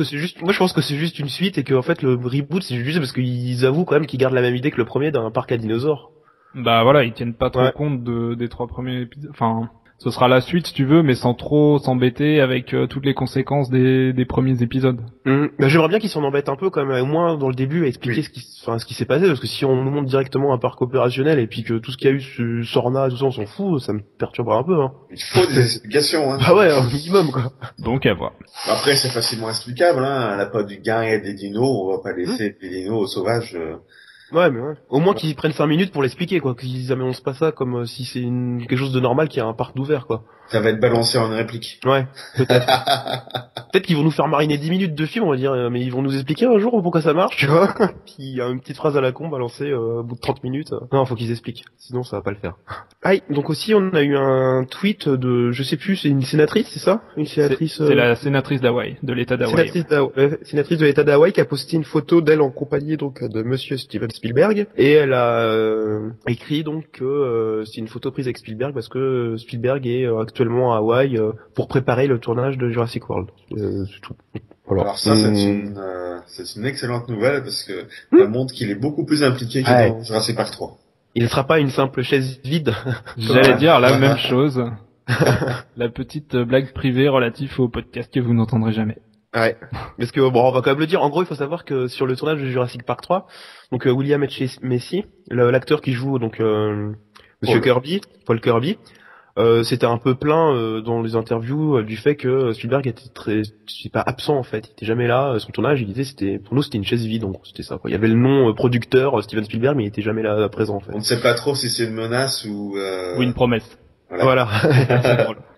que c'est juste une suite et que, en fait, le reboot, c'est juste parce qu'ils avouent quand même qu'ils gardent la même idée que le premier d'un parc à dinosaures. Bah voilà, ils tiennent pas trop compte des 3 premiers épisodes. Enfin, ce sera la suite si tu veux, mais sans trop s'embêter avec toutes les conséquences des premiers épisodes. Bah, j'aimerais bien qu'ils s'en embêtent un peu quand même, au moins dans le début, à expliquer ce qui s'est passé, parce que si on nous montre directement un parc opérationnel et puis que tout ce qu'il y a eu sur Sorna, tout ça, on s'en fout, ça me perturbera un peu. Hein. Il faut des explications. Hein. Bah ouais, un minimum quoi. Donc à voir. Après, c'est facilement explicable. Hein. La part du gain et des dinos, on va pas laisser des dinos aux sauvages. Ouais, mais ouais. Au moins qu'ils prennent 5 minutes pour l'expliquer, quoi. Qu'ils annoncent pas ça comme si c'est quelque chose de normal qu'il y a un parc d'ouvert, quoi. Ça va être balancé en une réplique. Ouais, peut-être. Peut-être qu'ils vont nous faire mariner 10 minutes de film, on va dire, mais ils vont nous expliquer un jour pourquoi ça marche, tu vois. Puis il y a une petite phrase à la con balancée au bout de 30 minutes. Non, faut qu'ils expliquent. Sinon, ça va pas le faire. Ah, donc aussi, on a eu un tweet de, je sais plus, c'est une sénatrice, c'est ça? Une sénatrice. C'est la sénatrice d'Hawaï, de l'État d'Hawaï. Sénatrice de l'État d'Hawaï qui a posté une photo d'elle en compagnie, donc, de monsieur Steven Spielberg. Et elle a écrit, donc, que c'est une photo prise avec Spielberg parce que Spielberg est actuellement à Hawaï pour préparer le tournage de Jurassic World. C'est tout. Voilà. Alors ça, c'est une excellente nouvelle parce que ça montre qu'il est beaucoup plus impliqué que dans Jurassic Park 3. Il ne sera pas une simple chaise vide. J'allais dire la même chose. La petite blague privée relative au podcast que vous n'entendrez jamais. Ouais. Parce que bon, on va quand même le dire. En gros, il faut savoir que sur le tournage de Jurassic Park 3, donc William H. Macy, l'acteur qui joue donc Monsieur Paul Kirby, c'était un peu plein dans les interviews du fait que Spielberg était pas absent en fait, il était jamais là. Son tournage, il disait pour nous c'était une chaise vide, donc c'était ça quoi. Il y avait le nom producteur Steven Spielberg, mais il était jamais là présent en fait. On ne sait pas trop si c'est une menace ou une promesse. Voilà.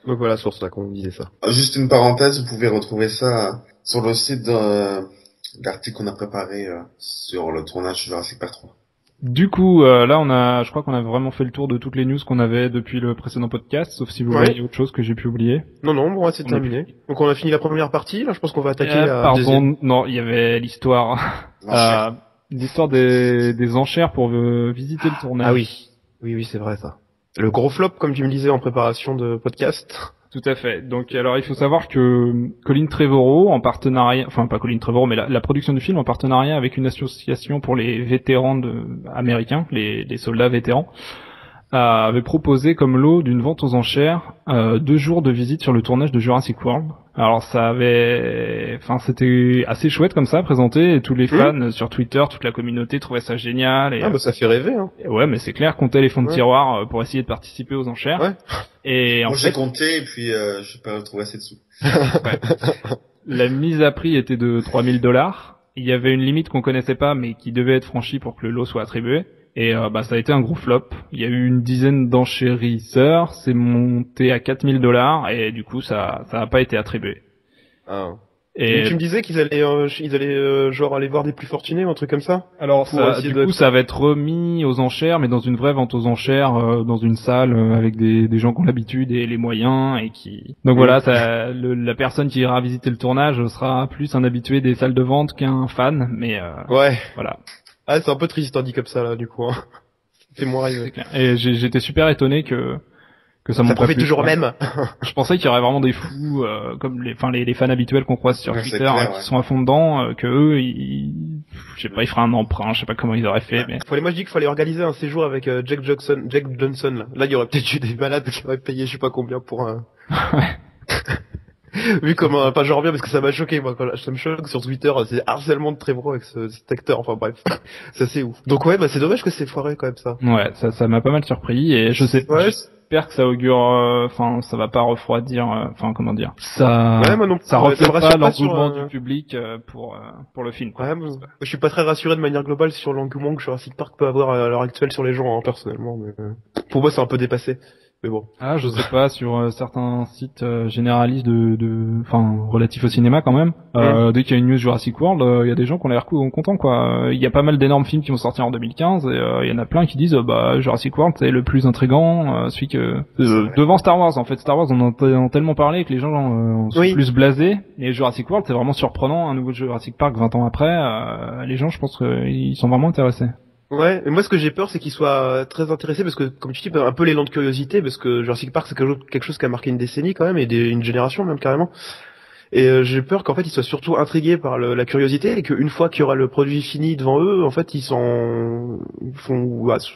Donc voilà, sur ça qu'on disait ça. Juste une parenthèse, vous pouvez retrouver ça sur le site de l'article qu'on a préparé sur le tournage de Jurassic Park 3. Du coup, là, je crois qu'on a vraiment fait le tour de toutes les news qu'on avait depuis le précédent podcast, sauf si vous voyez autre chose que j'ai pu oublier. Non, bon, c'est terminé. Donc on a fini la première partie, là, je pense qu'on va attaquer la deuxième. Non, il y avait l'histoire, l'histoire des enchères pour visiter le tournage. Ah oui, c'est vrai ça. Le gros flop, comme tu me disais en préparation de podcast. Tout à fait. Donc, alors, il faut savoir que Colin Trevorrow, en partenariat, enfin, pas Colin Trevorrow, mais la production du film en partenariat avec une association pour les vétérans américains, les soldats vétérans, avait proposé comme lot d'une vente aux enchères 2 jours de visite sur le tournage de Jurassic World. Alors c'était assez chouette comme ça présenté, et tous les fans sur Twitter, toute la communauté trouvait ça génial. Et, ça fait rêver. Hein. Ouais, mais c'est clair, comptait les fonds de tiroir pour essayer de participer aux enchères. Ouais. Et moi j'ai compté et puis j'ai pas retrouvé assez de sous. Ouais. La mise à prix était de $3,000. Il y avait une limite qu'on connaissait pas mais qui devait être franchie pour que le lot soit attribué. Et ça a été un gros flop. Il y a eu une dizaine d'enchérisseurs, c'est monté à $4000 et du coup ça a pas été attribué. Ah. Et tu me disais qu'ils allaient genre aller voir des plus fortunés ou un truc comme ça. Alors ça va être remis aux enchères, mais dans une vraie vente aux enchères, dans une salle avec des gens qui ont l'habitude et les moyens et qui. Donc voilà, la personne qui ira visiter le tournage sera plus un habitué des salles de vente qu'un fan, mais ouais. Voilà. Ah, c'est un peu triste dit comme ça là du coup. Hein. C'est moins rêvé. Et j'étais super étonné que ça profite toujours même. Je pensais qu'il y aurait vraiment des fous comme les fans habituels qu'on croise sur Twitter qui sont à fond dedans, que eux je sais pas, ils feraient un emprunt, je sais pas comment ils auraient fait, mais moi je dis qu'il fallait organiser un séjour avec Jack Johnson. Là il y aurait peut-être eu des malades qui auraient payé je sais pas combien pour un vu comme pas genre bien parce que ça m'a choqué moi quand ça me choque sur Twitter, c'est harcèlement de Trevorrow avec cet acteur, enfin bref. Ça c'est ouf. Donc ouais, c'est dommage que c'est foiré quand même ça. Ouais, ça m'a pas mal surpris et je sais pas. J'espère que ça augure, ça va pas refroidir, comment dire, ça reflète pas l'engouement du public pour le film. Ouais, je suis pas très rassuré de manière globale sur l'engouement que Jurassic Park peut avoir à l'heure actuelle sur les gens, personnellement, mais pour moi c'est un peu dépassé. Mais bon. Ah, je sais pas, sur certains sites généralistes relatifs au cinéma quand même, dès qu'il y a une news Jurassic World, il y a des gens qui ont l'air contents quoi. Il y a pas mal d'énormes films qui vont sortir en 2015 et il y en a plein qui disent Jurassic World c'est le plus intriguant, celui que devant Star Wars en fait. Star Wars on en a tellement parlé que les gens sont plus blasés, et Jurassic World c'est vraiment surprenant, un nouveau Jurassic Park 20 ans après, les gens je pense qu'ils sont vraiment intéressés. Ouais, mais moi ce que j'ai peur c'est qu'ils soient très intéressés parce que comme tu dis un peu l'élan de curiosité, parce que Jurassic Park c'est quelque chose qui a marqué une décennie quand même et une génération même carrément. Et j'ai peur qu'en fait ils soient surtout intrigués par la curiosité et qu'une fois qu'il y aura le produit fini devant eux, en fait ils font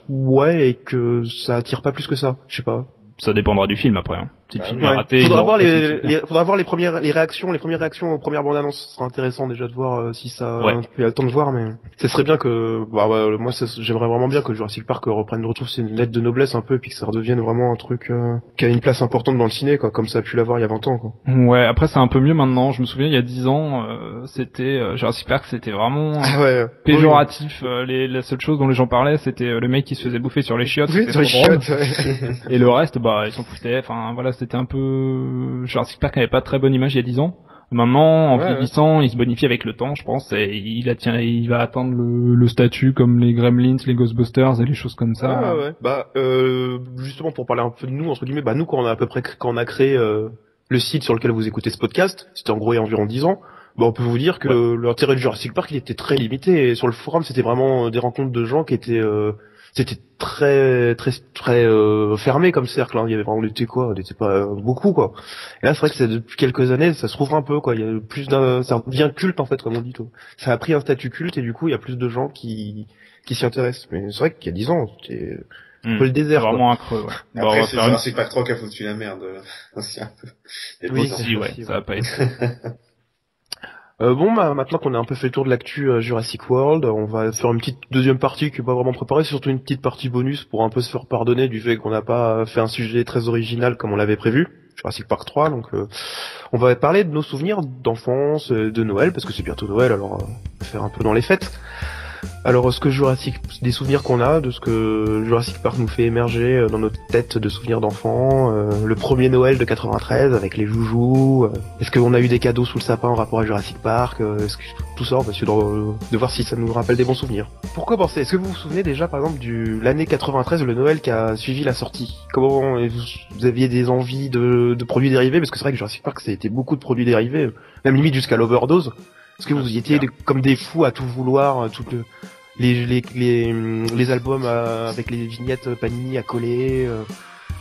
ouais, et que ça attire pas plus que ça, je sais pas. Ça dépendra du film après. Si le film est raté, faudra voir les premières réactions aux premières bandes annonces. Ce sera intéressant déjà de voir si ça. Il y a le temps de voir, mais ce serait bien que. Moi, j'aimerais vraiment bien que Jurassic Park retrouve ses lettres de noblesse un peu, et puis que ça redevienne vraiment un truc qui a une place importante dans le ciné, quoi, comme ça a pu l'avoir il y a 20 ans, quoi. Ouais. Après, c'est un peu mieux maintenant. Je me souviens, il y a 10 ans, c'était Jurassic Park, c'était vraiment péjoratif. La seule chose dont les gens parlaient, c'était le mec qui se faisait bouffer sur les chiottes. Oui, sur les chiottes. Et le reste, ils s'en foutaient. Enfin, voilà. C'était un peu Jurassic Park avait pas très bonne image il y a 10 ans. Maintenant, en vieillissant, il se bonifie avec le temps, je pense, et il va atteindre le statut comme les Gremlins, les Ghostbusters et les choses comme ça. Justement pour parler un peu de nous entre guillemets, nous quand on a créé le site sur lequel vous écoutez ce podcast, c'était en gros il y a environ 10 ans. On peut vous dire que l'intérêt de Jurassic Park il était très limité, et sur le forum c'était vraiment des rencontres de gens qui étaient c'était très fermé comme cercle, hein. Il y avait vraiment on était pas beaucoup, quoi. Et là c'est vrai que depuis quelques années ça se rouvre un peu, quoi. Il y a plus ça devient culte en fait, comme on dit, tout. Ça a pris un statut culte et du coup il y a plus de gens qui s'y intéressent. Mais c'est vrai qu'il y a 10 ans c'était un peu le désert, c'est vraiment un creux, ouais. Après c'est Jurassic Park 3 qui a foutu la merde aussi un peu. Oui, ça va pas être. Maintenant qu'on a un peu fait le tour de l'actu Jurassic World, on va faire une petite deuxième partie qui est pas vraiment préparée, c'est surtout une petite partie bonus pour un peu se faire pardonner du fait qu'on n'a pas fait un sujet très original comme on l'avait prévu, Jurassic Park 3, donc on va parler de nos souvenirs d'enfance, de Noël, parce que c'est bientôt Noël, alors on va faire un peu dans les fêtes. Alors des souvenirs qu'on a, de ce que Jurassic Park nous fait émerger dans notre tête de souvenirs d'enfants, le premier Noël de 93 avec les joujoux, est-ce qu'on a eu des cadeaux sous le sapin en rapport à Jurassic Park, est-ce que tout ça, on va essayer de voir si ça nous rappelle des bons souvenirs. Pourquoi penser? Est-ce que vous vous souvenez déjà par exemple l'année 93, le Noël qui a suivi la sortie? Comment vous aviez des envies de produits dérivés? Parce que c'est vrai que Jurassic Park ça a été beaucoup de produits dérivés, même limite jusqu'à l'overdose. Est-ce que vous y étiez comme des fous à tout vouloir, les albums avec les vignettes Panini à coller,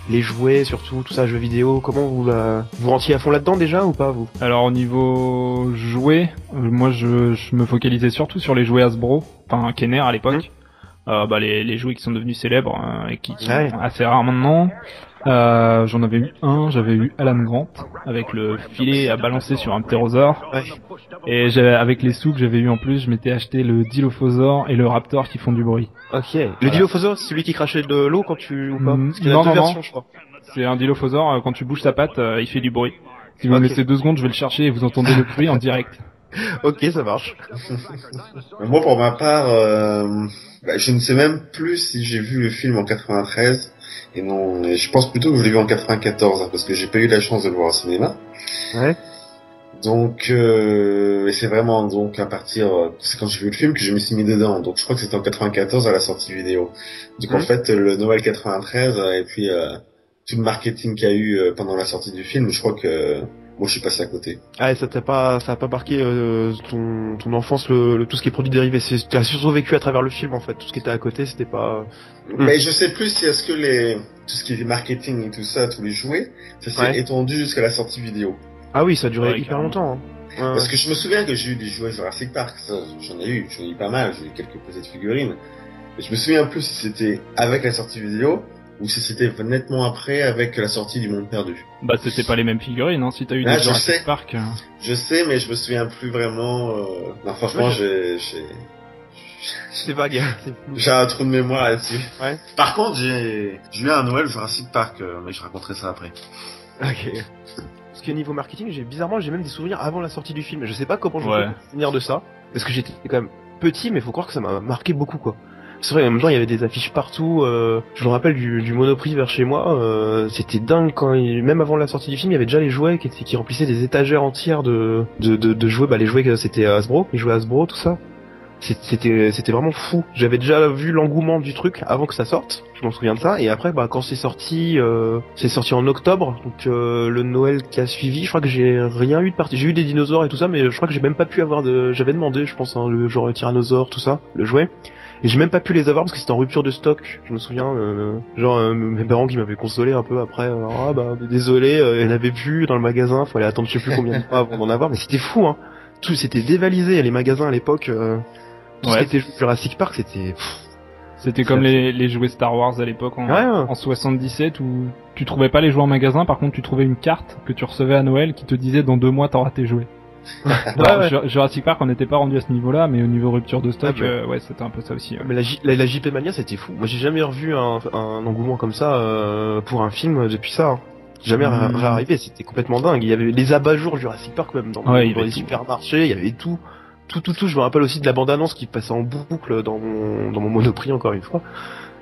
les jouets surtout, tout ça, jeux vidéo, comment vous rentriez à fond là-dedans déjà ou pas, vous? Alors au niveau jouets, moi je me focalisais surtout sur les jouets Hasbro, enfin Kenner à l'époque. Les jouets qui sont devenus célèbres et qui sont assez rares maintenant. J'en avais eu j'avais eu Alan Grant avec le filet à balancer sur un ptérosaure. Ouais. Et avec les sous que j'avais eu en plus, je m'étais acheté le Dilophosaure et le Raptor qui font du bruit. Ok. Voilà. Le Dilophosaure, c'est celui qui crachait de l'eau quand ou pas? Parce qu'il y a deux versions, je crois. C'est un Dilophosaure, quand tu bouges sa patte, il fait du bruit. Si vous me laissez 2 secondes, je vais le chercher et vous entendez le bruit en direct. Ok, ça marche. Moi, pour ma part, je ne sais même plus si j'ai vu le film en 93. Et non, je pense plutôt que je l'ai vu en 94, hein, parce que j'ai pas eu la chance de le voir au cinéma. Ouais. Donc, c'est vraiment donc à partir, c'est quand j'ai vu le film que je me suis mis dedans. Donc, je crois que c'était en 94 à la sortie vidéo. Donc, en fait, le Noël 93 et puis tout le marketing qu'il y a eu pendant la sortie du film, je crois que moi, je suis passé à côté. Ah, et ça a pas marqué ton enfance, tout ce qui est produit dérivé. Tu as surtout vécu à travers le film, en fait. Tout ce qui était à côté, c'était pas. Mais je sais plus si est-ce que tout ce qui est marketing et tout ça, tous les jouets, ça s'est étendu jusqu'à la sortie vidéo. Ah oui, ça a duré hyper longtemps. Hein. Parce que je me souviens que j'ai eu des jouets Jurassic Park, ça, j'en ai eu pas mal, j'ai eu quelques petites figurines. Mais je me souviens plus si c'était avec la sortie vidéo ou si c'était nettement après avec la sortie du Monde Perdu. Bah c'était pas les mêmes figurines, hein, si t'as eu des Jurassic Park. Je sais, mais je me souviens plus vraiment. Non, franchement, c'est vague. J'ai un trou de mémoire là-dessus. Ouais. Par contre, j'ai eu un Noël Jurassic Park, mais je raconterai ça après. Ok. Parce que niveau marketing, j'ai même des souvenirs avant la sortie du film. Je sais pas comment je peux me souvenir de ça, parce que j'étais quand même petit, mais faut croire que ça m'a marqué beaucoup, quoi. C'est vrai, en même temps, il y avait des affiches partout. Je me rappelle du Monoprix vers chez moi. C'était dingue même avant la sortie du film, il y avait déjà les jouets qui remplissaient des étagères entières de jouets. Bah les jouets, c'était Hasbro, les jouets Hasbro, tout ça. C'était vraiment fou. J'avais déjà vu l'engouement du truc avant que ça sorte. Je m'en souviens de ça. Et après, quand c'est sorti en octobre. Donc le Noël qui a suivi, je crois que j'ai rien eu de partie. J'ai eu des dinosaures et tout ça, mais je crois que j'ai même pas pu avoir j'avais demandé, je pense, le genre tyrannosaure, tout ça, le jouet. Et j'ai même pas pu les avoir parce que c'était en rupture de stock. Je me souviens, mes parents qui m'avaient consolé un peu après. Désolé, il n'y en avait plus dans le magasin. Fallait attendre je sais plus combien de temps avant d'en avoir. Mais c'était fou, hein. Tout c'était dévalisé, les magasins à l'époque. Tout ce qui était Jurassic Park, c'était. C'était comme les jouets Star Wars à l'époque en 77 où tu trouvais pas les jouets en magasin. Par contre, tu trouvais une carte que tu recevais à Noël qui te disait dans 2 mois t'auras tes jouets. Jurassic Park, on n'était pas rendu à ce niveau-là, mais au niveau rupture de stock, c'était un peu ça aussi. Mais la JP Mania, c'était fou. Moi, j'ai jamais revu un engouement comme ça pour un film depuis ça. Hein. Jamais réarrivé, c'était complètement dingue. Il y avait les abat-jours Jurassic Park même dans les supermarchés, il y avait tout. Je me rappelle aussi de la bande-annonce qui passait en boucle dans mon Monoprix encore une fois.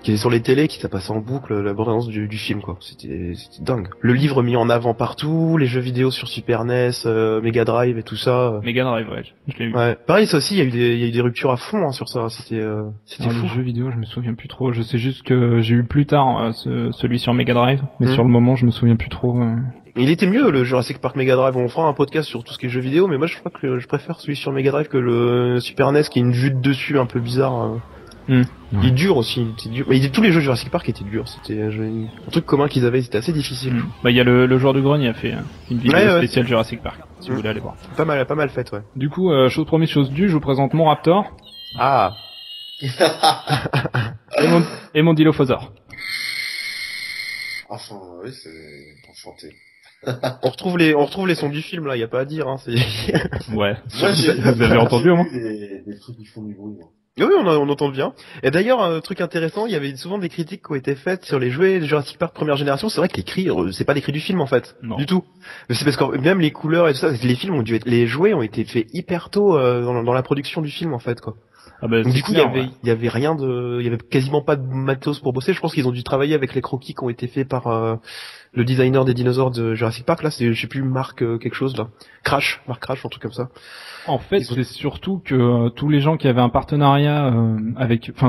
Qui est sur les télés, qui t'a passé en boucle la bande-annonce du film, quoi. C'était dingue. Le livre mis en avant partout, les jeux vidéo sur Super NES, Mega Drive et tout ça. Mega Drive, ouais, je l'ai vu. Ouais. Pareil, ça aussi, il y a eu des ruptures à fond, hein, sur ça. C'était fou. Les jeux vidéo, je me souviens plus trop. Je sais juste que j'ai eu plus tard celui sur Mega Drive, mais sur le moment, je me souviens plus trop. Il était mieux, le Jurassic Park Mega Drive. On fera un podcast sur tout ce qui est jeux vidéo, mais moi, je crois que je préfère celui sur Mega Drive que le Super NES, qui est une vue de dessus un peu bizarre. Il est dur aussi, Mais tous les jeux Jurassic Park étaient durs, c'était un truc commun qu'ils avaient, c'était assez difficile. Il y a le joueur du grenier a fait une vidéo spéciale Jurassic Park, si vous voulez aller voir. Pas mal fait, ouais. Du coup, chose première, chose due, je vous présente mon Raptor. Ah. et mon Dilophosaure. Enfin, oui, c'est enchanté. On retrouve les sons du film, là, y a pas à dire, hein, c'est... Ouais. Vous avez entendu, au moins? Des trucs qui font du bruit, moi. Oui, on entend bien. Et d'ailleurs, un truc intéressant, il y avait souvent des critiques qui ont été faites sur les jouets de Jurassic Park première génération. C'est vrai que les cris, c'est pas les cris du film en fait, du tout. C'est parce que même les couleurs et tout ça, les jouets ont été faits hyper tôt dans la production du film en fait, quoi. Ah bah, donc, du coup, il y avait quasiment pas de matos pour bosser. Je pense qu'ils ont dû travailler avec les croquis qui ont été faits par le designer des dinosaures de Jurassic Park. Là, c'est, je sais plus, Mark quelque chose là. Mark Crash, un truc comme ça. En fait, c'est surtout que tous les gens qui avaient un partenariat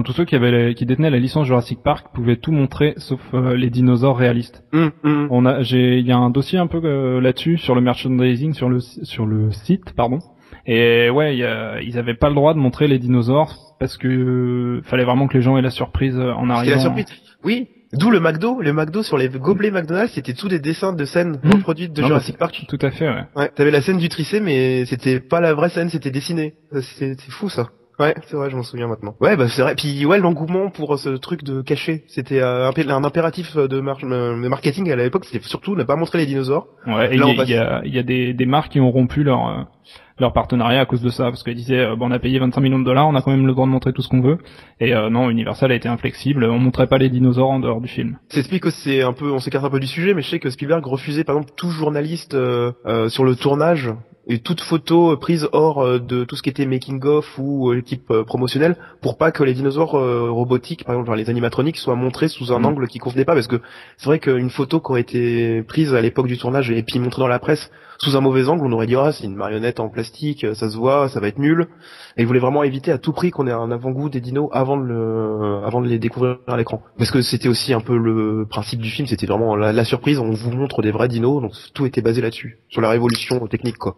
tous ceux qui détenaient la licence Jurassic Park pouvaient tout montrer sauf les dinosaures réalistes. Il y a un dossier un peu là-dessus sur le merchandising sur le site, pardon. Et ouais, ils avaient pas le droit de montrer les dinosaures parce que fallait vraiment que les gens aient la surprise en arrivant. C'était la surprise. Oui. D'où le McDo sur les gobelets McDonald's, c'était tous des dessins de scènes reproduites de Jurassic Park. Tout à fait, ouais. Ouais, t'avais la scène du tricé, mais c'était pas la vraie scène, c'était dessiné. C'est fou, ça. Ouais, c'est vrai, je m'en souviens maintenant. Ouais, bah c'est vrai. Puis ouais, l'engouement pour ce truc de cacher, c'était un impératif de marketing à l'époque, c'était surtout ne pas montrer les dinosaures. Ouais, et il y a des marques qui ont rompu leur partenariat à cause de ça, parce qu'ils disaient bon, on a payé 25 millions de dollars, on a quand même le droit de montrer tout ce qu'on veut. Et non, Universal a été inflexible, on montrait pas les dinosaures en dehors du film. Ça explique que c'est un peu, on s'écarte un peu du sujet, mais je sais que Spielberg refusait par exemple tout journaliste sur le tournage et toute photo prise hors de tout ce qui était making of ou l'équipe promotionnelle pour pas que les dinosaures robotiques, par exemple genre les animatroniques, soient montrés sous un angle qui convenait pas, parce que c'est vrai qu'une photo qui aurait été prise à l'époque du tournage et puis montrée dans la presse sous un mauvais angle, on aurait dit c'est une marionnette en plastique, ça se voit, ça va être nul. Et il voulait vraiment éviter à tout prix qu'on ait un avant-goût des dinos avant de les découvrir à l'écran, parce que c'était aussi un peu le principe du film, c'était vraiment la surprise, on vous montre des vrais dinos, donc tout était basé là-dessus, sur la révolution technique quoi.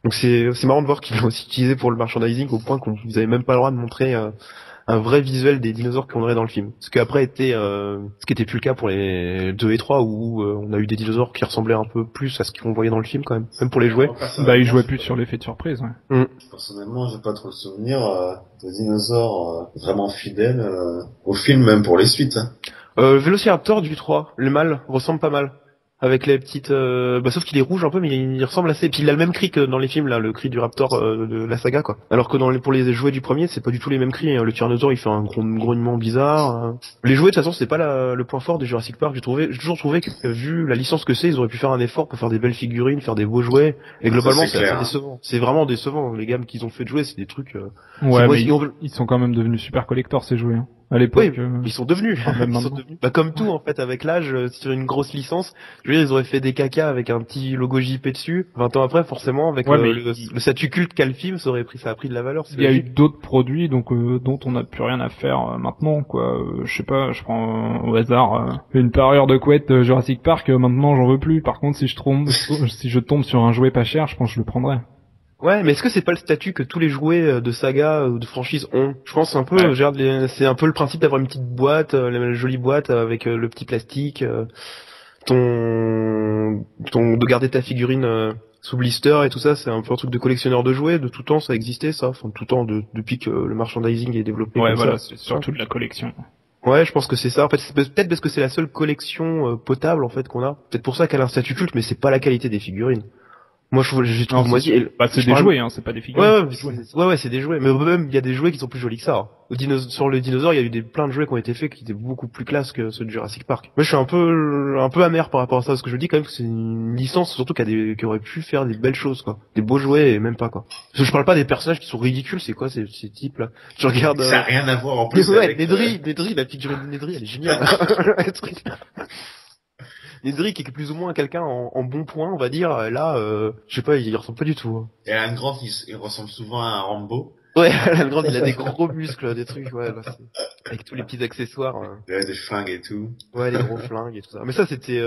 Donc c'est marrant de voir qu'ils l'ont aussi utilisé pour le merchandising au point qu'on vous avez même pas le droit de montrer un vrai visuel des dinosaures qu'on aurait dans le film. Ce qui après était ce qui était plus le cas pour les 2 et 3 où on a eu des dinosaures qui ressemblaient un peu plus à ce qu'on voyait dans le film quand même pour les jouets. Bah ils jouaient plus sur l'effet de surprise, ouais. Personnellement, j'ai pas trop le souvenir de dinosaures vraiment fidèles au film, même pour les suites. Velociraptor du 3, le mâle ressemble pas mal. Avec les petites sauf qu'il est rouge un peu, mais il ressemble assez, et puis il a le même cri que dans les films là, le cri du raptor de la saga quoi. Alors que pour les jouets du premier, c'est pas du tout les mêmes cris, hein. Le tyrannosaure il fait un grognement bizarre. Les jouets de toute façon c'est pas le point fort de Jurassic Park, j'ai toujours trouvé que vu la licence que c'est, ils auraient pu faire un effort pour faire des belles figurines, faire des beaux jouets, et globalement c'est assez décevant. C'est vraiment décevant, les gammes qu'ils ont fait de jouer, c'est des trucs ouais, mais ils sont quand même devenus super collectors ces jouets, hein. À l'époque, oui, ils sont devenus. Bah, comme tout, en fait, avec l'âge, sur une grosse licence, je veux dire, ils auraient fait des caca avec un petit logo JP dessus. 20 ans après, forcément, avec le statut culte qu'a le film, ça a pris de la valeur. Il y a eu d'autres produits, donc, dont on n'a plus rien à faire, maintenant, quoi. Je sais pas, je prends au hasard, une parure de couette Jurassic Park, maintenant j'en veux plus. Par contre, si je tombe sur un jouet pas cher, je pense que je le prendrais. Ouais, mais est-ce que c'est pas le statut que tous les jouets de saga ou de franchise ont? Je pense un peu, c'est un peu le principe d'avoir une petite boîte, la jolie boîte avec le petit plastique, de garder ta figurine sous blister et tout ça, c'est un peu un truc de collectionneur de jouets. De tout temps, ça existait ça, enfin de tout temps, depuis que le merchandising est développé. Ouais, voilà, c'est surtout de la collection. Ouais, je pense que c'est ça. En fait, c'est peut-être parce que c'est la seule collection potable en fait qu'on a. Peut-être pour ça qu'elle a un statut culte, mais c'est pas la qualité des figurines. Moi, je trouve moisi. C'est des jouets, hein, c'est pas des figurines. Ouais, c'est des jouets. Mais même, il y a des jouets qui sont plus jolis que ça. Sur le dinosaure, il y a eu plein de jouets qui ont été faits qui étaient beaucoup plus classe que ceux de Jurassic Park. Moi, je suis un peu amer par rapport à ça, parce que je dis quand même que c'est une licence, surtout qui aurait pu faire des belles choses, quoi. Des beaux jouets, et même pas, quoi. Parce que je parle pas des personnages qui sont ridicules, c'est quoi, ces types-là? Je regarde, ça a rien à voir, en plus. Ouais, Nedry, la figurine de Nedry, elle est géniale. Nedry qui est plus ou moins quelqu'un en bon point, on va dire, là, je sais pas, il ressemble pas du tout. Et Alan Grant, il ressemble souvent à un Rambo. Ouais, Alan Grant, il a des gros muscles, des trucs, ouais, là, avec tous les petits accessoires. Des flingues et tout. Ouais, les gros flingues et tout ça. Mais ça, c'était,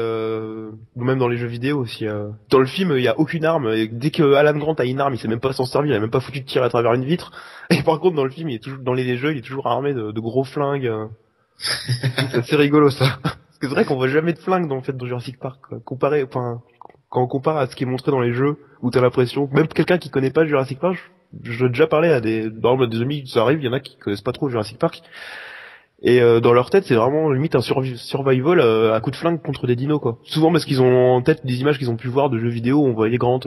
même dans les jeux vidéo aussi. Dans le film, il y a aucune arme, et dès que Alan Grant a une arme, il sait même pas s'en servir, il a même pas foutu de tir à travers une vitre. Et par contre, dans le film, dans les jeux, il est toujours armé de gros flingues. C'est assez rigolo, ça. Parce que c'est vrai qu'on voit jamais de flingue dans Jurassic Park, quoi. Quand on compare à ce qui est montré dans les jeux, où t'as l'impression, même quelqu'un qui connaît pas Jurassic Park, j'ai déjà parlé à des amis, ça arrive, il y en a qui connaissent pas trop Jurassic Park, et dans leur tête, c'est vraiment limite un survival à coup de flingue contre des dinos, quoi. Souvent parce qu'ils ont en tête des images qu'ils ont pu voir de jeux vidéo où on voyait Grant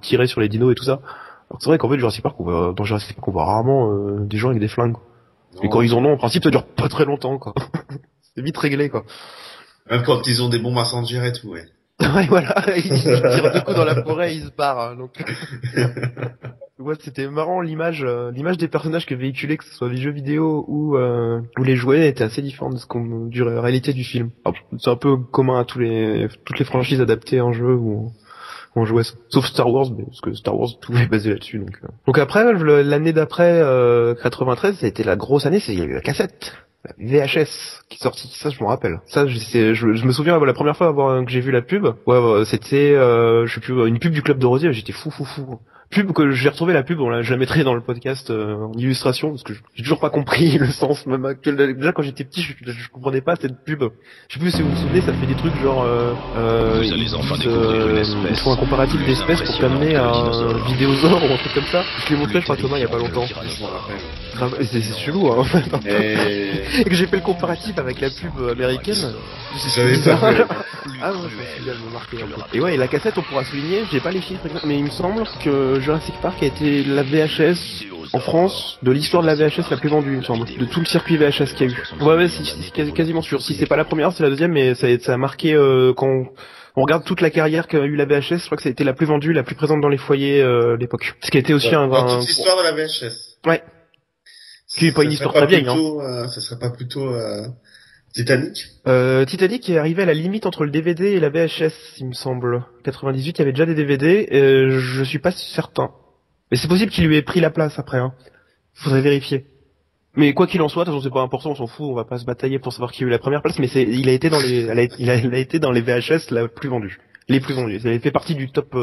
tirer sur les dinos et tout ça. Alors c'est vrai qu'en fait, Jurassic Park, on voit rarement des gens avec des flingues. Et quand ils en ont, en principe, ça dure pas très longtemps, quoi. C'est vite réglé, quoi. Même quand ils ont des bombes incendiaires et tout, ouais. Ouais, voilà. Ils tirent du coup dans la forêt, ils se barrent, donc. Ouais, c'était marrant, l'image des personnages que véhiculaient, que ce soit les jeux vidéo ou les jouets, était assez différente de la réalité du film. Alors, c'est un peu commun à toutes les franchises adaptées en jeu ou en jouet, sauf Star Wars, mais parce que Star Wars tout est basé là-dessus, donc après l'année d'après 93, ça a été la grosse année, il y a eu la cassette, la VHS qui est sortie, ça je m'en rappelle. Ça je me souviens la première fois que j'ai vu la pub, c'était je sais plus, une pub du Club de Rosier, j'étais fou. pub que j'ai retrouvé la pub, je la mettrai dans le podcast en illustration parce que j'ai toujours pas compris le sens même actuel. Déjà quand j'étais petit, je comprenais pas cette pub. Je sais plus si vous vous souvenez, ça fait des trucs genre il faut un comparatif d'espèces pour t'amener à un vidéosaure ou un truc comme ça. Je l'ai montré, je crois, Thomas, il y a pas longtemps. C'est chelou, hein, en fait. Et que j'ai fait le comparatif avec la pub américaine. J'avais pas fait. Ah ouais, je me marquer un peu. Et ouais, et la cassette, on pourra souligner, j'ai pas les chiffres exacts, mais il me semble que Jurassic Park a été la VHS en France de l'histoire de la VHS la plus vendue, il me semble, de tout le circuit VHS qu'il y a eu. Ouais, c'est quasiment sûr. Si c'est pas la première, c'est la deuxième, mais ça a marqué quand on regarde toute la carrière qu'a eu la VHS, je crois que ça a été la plus vendue, la plus présente dans les foyers d'époque. Ce qui a été aussi toute l'histoire de la VHS. Ouais. Ce qui est pas une histoire très vieille, hein. Ça serait pas plutôt Titanic. Titanic est arrivé à la limite entre le DVD et la VHS, il me semble. 98, il y avait déjà des DVD, je suis pas certain. Mais c'est possible qu'il lui ait pris la place après, hein. Faudrait vérifier. Mais quoi qu'il en soit, de toute façon c'est pas important, on s'en fout, on va pas se batailler pour savoir qui a eu la première place, mais il a été dans les VHS la plus vendue. Les plus vendus. Ça fait partie du top.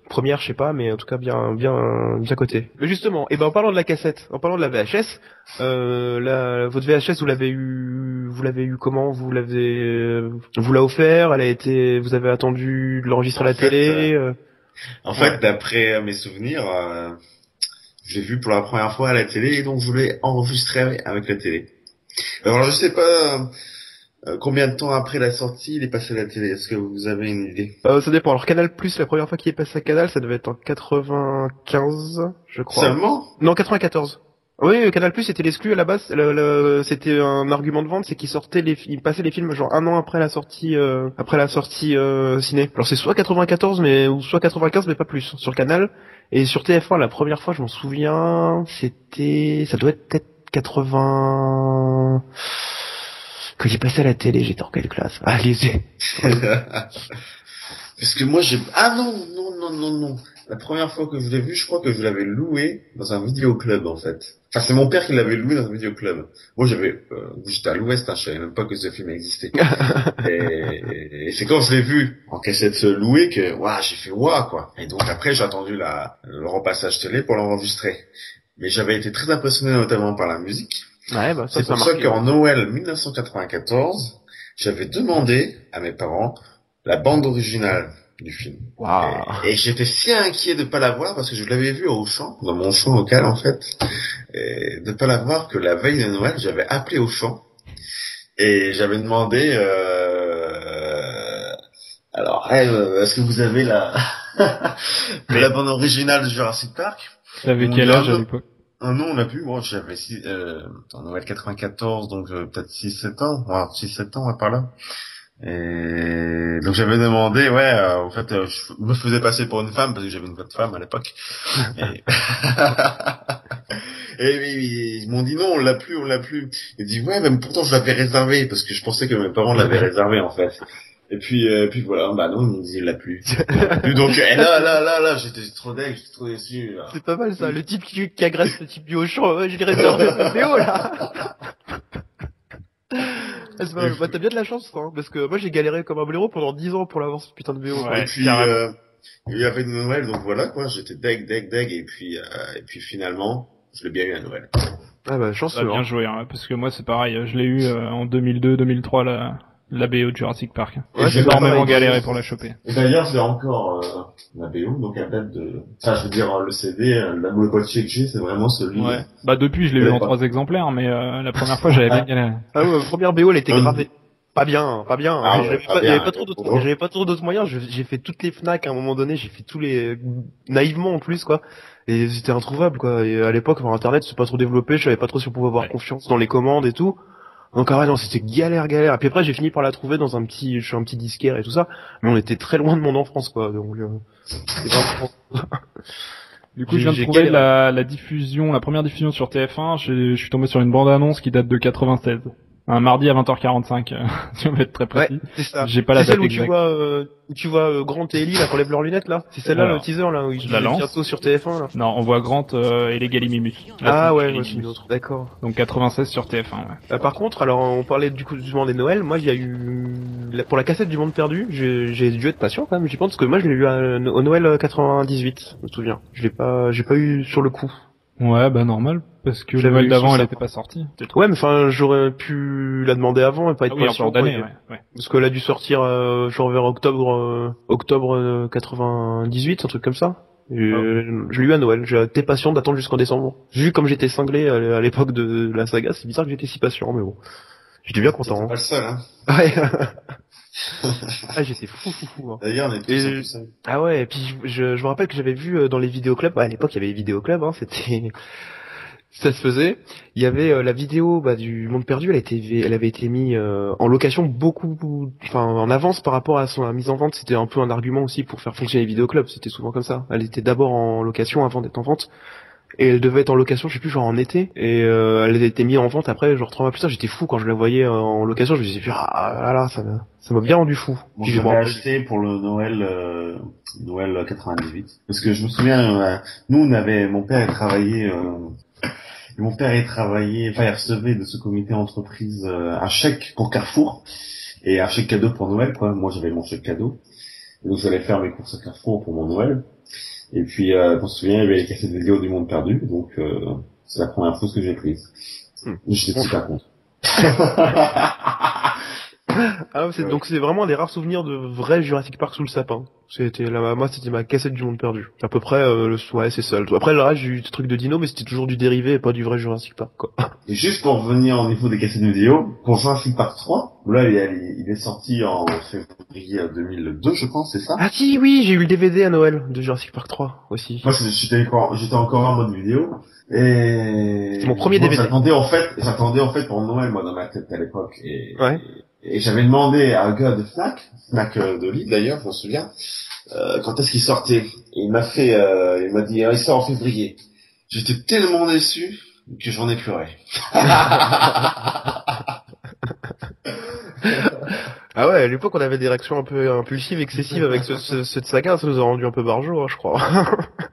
Première, je sais pas, mais en tout cas bien coté. Mais justement, en parlant de la cassette, en parlant de la VHS, votre VHS, vous l'avez eu comment? Vous l'a offert? Vous avez attendu de l'enregistrer à la télé? En fait, d'après mes souvenirs, je l'ai vu pour la première fois à la télé et donc je voulais enregistrer avec la télé. Alors je sais pas. Combien de temps après la sortie il est passé à la télé? Est-ce que vous avez une idée? Ça dépend. Alors Canal+, la première fois qu'il est passé à Canal, ça devait être en 95, je crois. Seulement? Non, 94. Oui, Canal+, c'était l'exclu à la base. C'était un argument de vente, c'est il passait les films genre un an après la sortie ciné. Alors c'est soit 94 ou soit 95 mais pas plus sur Canal. Et sur TF1 la première fois, je m'en souviens, ça doit être peut-être 80. Quand j'ai passé à la télé, j'étais en quelle classe? Allez-y. Parce que moi non. La première fois que je l'ai vu, je crois que je l'avais loué dans un vidéoclub en fait. Enfin, c'est mon père qui l'avait loué dans un vidéoclub. Moi j'étais à l'ouest, hein, je savais même pas que ce film existait. et c'est quand je l'ai vu en cassette louée que j'ai fait quoi. Et donc après j'ai attendu le repassage télé pour l'enregistrer. Mais j'avais été très impressionné notamment par la musique. Ouais, c'est pour ça qu'en Noël 1994, j'avais demandé à mes parents la bande originale du film. Wow. Et j'étais si inquiet de pas la voir parce que je l'avais vue au Auchan, dans mon champ local en fait, et de pas la voir que la veille de Noël, j'avais appelé Auchan et j'avais demandé alors est-ce que vous avez la bande originale de Jurassic Park? T'avais quel âge à l'époque? Non, on l'a pu. Moi, j'avais en Noël 94, donc peut-être 6-7 ans. 6-7 ans, par là. Et donc j'avais demandé, en fait, je me faisais passer pour une femme parce que j'avais une voix de femme à l'époque. Et ils m'ont dit non, on l'a plus. Ils dit même pourtant je l'avais réservé parce que je pensais que mes parents l'avaient réservé en fait. Et puis voilà, non, ils m'ont dit il l'a plus. Donc là, j'étais trop deg, j'étais trop déçu. Là. C'est pas mal ça, le type qui agresse le type du Auchan, j'ai réservé le vidéo là. C'est pas mal. T'as bien de la chance quoi, parce que moi j'ai galéré comme un blaireau pendant 10 ans pour l'avoir ce putain de VO. Ouais, et puis il y avait de Noël, donc voilà quoi, j'étais deg, et puis finalement, je l'ai bien eu à Noël. Ah bah chance. Bien joué, hein, parce que moi c'est pareil, je l'ai eu en 2002-2003 la BO de Jurassic Park. Ouais, j'ai énormément galéré pour la choper. Et d'ailleurs, j'ai encore la BO, donc à date de... Enfin, je veux dire, le CD, le boîtier que j'ai, c'est vraiment celui... Ouais. Depuis, je l'ai eu en 3 exemplaires, mais la première fois, j'avais bien galéré. Ah ouais, première BO, elle était gravée. Pas bien. Ah, j'avais pas trop d'autres moyens. J'ai fait toutes les Fnac à un moment donné. J'ai fait tous les naïvement en plus quoi. Et c'était introuvable quoi. Et à l'époque, Internet c'est pas trop développé. Je savais pas trop si on pouvait avoir confiance dans les commandes et tout. Donc non, c'était galère. Et puis après, j'ai fini par la trouver dans un petit disquaire et tout ça. Mais on était très loin de mon enfance quoi. Donc c'était vraiment... Du coup, je viens de trouver la première diffusion sur TF1. Je suis tombé sur une bande-annonce qui date de 96. Un mardi à 20h45, si on veut être très précis. Ouais, c'est ça. J'ai pas la date celle où exacte. tu vois Grant et Ellie là qui enlèvent leurs lunettes là. C'est celle-là Alors, le teaser là où ils la lance. bientôt sur TF1 là. Non, on voit Grant et les Gallimimus. Ah ouais, moi c'est une autre. D'accord. Donc 96 sur TF1. Ouais. Par contre, alors on parlait du coup justement des Noëls. Moi, il y a eu pour la cassette du Monde Perdu, j'ai dû être patient quand même. J'y pense parce que moi je l'ai eu au Noël 98, je me souviens. J'ai pas eu sur le coup. Ouais, bah normal, parce que le Noël d'avant, elle était pas sortie. Ouais, mais enfin, j'aurais pu la demander avant et pas être patient. En d'année, ouais. Parce qu'elle a dû sortir genre vers octobre 98, un truc comme ça. Je l'ai eu à Noël. J'ai été patient d'attendre jusqu'en décembre. Vu comme j'étais cinglé à l'époque de la saga, c'est bizarre que j'étais si patient, mais bon. J'étais bien content. T'es pas le seul, hein. Ouais. Ah, j'étais fou. Hein. D'ailleurs, on est tous un peu seuls. Ah ouais, et puis je me rappelle que j'avais vu dans les vidéoclubs, à l'époque il y avait les vidéoclubs, hein, ça se faisait. Il y avait la vidéo du Monde Perdu, elle avait été mise en location en avance par rapport à son mise en vente. C'était un peu un argument aussi pour faire fonctionner les vidéoclubs. C'était souvent comme ça. Elle était d'abord en location avant d'être en vente. Et elle devait être en location, je sais plus, genre en été. Et elle a été mise en vente après, genre 3 mois plus tard. J'étais fou quand je la voyais en location. Je me disais, ah là, ça m'a bien rendu fou. Bon, je l'ai acheté pour le Noël 98. Parce que je me souviens, mon père travaillait, il recevait de ce comité entreprise un chèque pour Carrefour et un chèque cadeau pour Noël, quoi. Moi, j'avais mon chèque cadeau. Et donc, j'allais faire mes courses à Carrefour pour mon Noël. Et puis, je me souviens, il y avait les cassettes vidéo du Monde Perdu, donc c'est la première fois que j'ai prise. J'étais super content. Donc c'est vraiment des rares souvenirs de vrai Jurassic Park sous le sapin. C'était ma cassette du Monde Perdu. À peu près c'est seul. Après le reste j'ai eu des trucs de dino, mais c'était toujours du dérivé et pas du vrai Jurassic Park, quoi. Et juste pour revenir au niveau des cassettes vidéo, pour Jurassic Park 3, là il est sorti en février 2002, je pense, c'est ça? Ah si, oui, j'ai eu le DVD à Noël de Jurassic Park 3 aussi. Moi j'étais encore en mode vidéo. Et c'est mon premier DVD. J'attendais en fait pour Noël, moi, dans ma tête à l'époque. Et j'avais demandé à un gars de Fnac de Lille d'ailleurs, je m'en souviens, quand est-ce qu'il sortait. Et il m'a dit, il sort en février. J'étais tellement déçu que j'en ai pleuré. Ah ouais, à l'époque on avait des réactions un peu impulsives, excessives avec cette saga, ça nous a rendu un peu barjots, hein, je crois.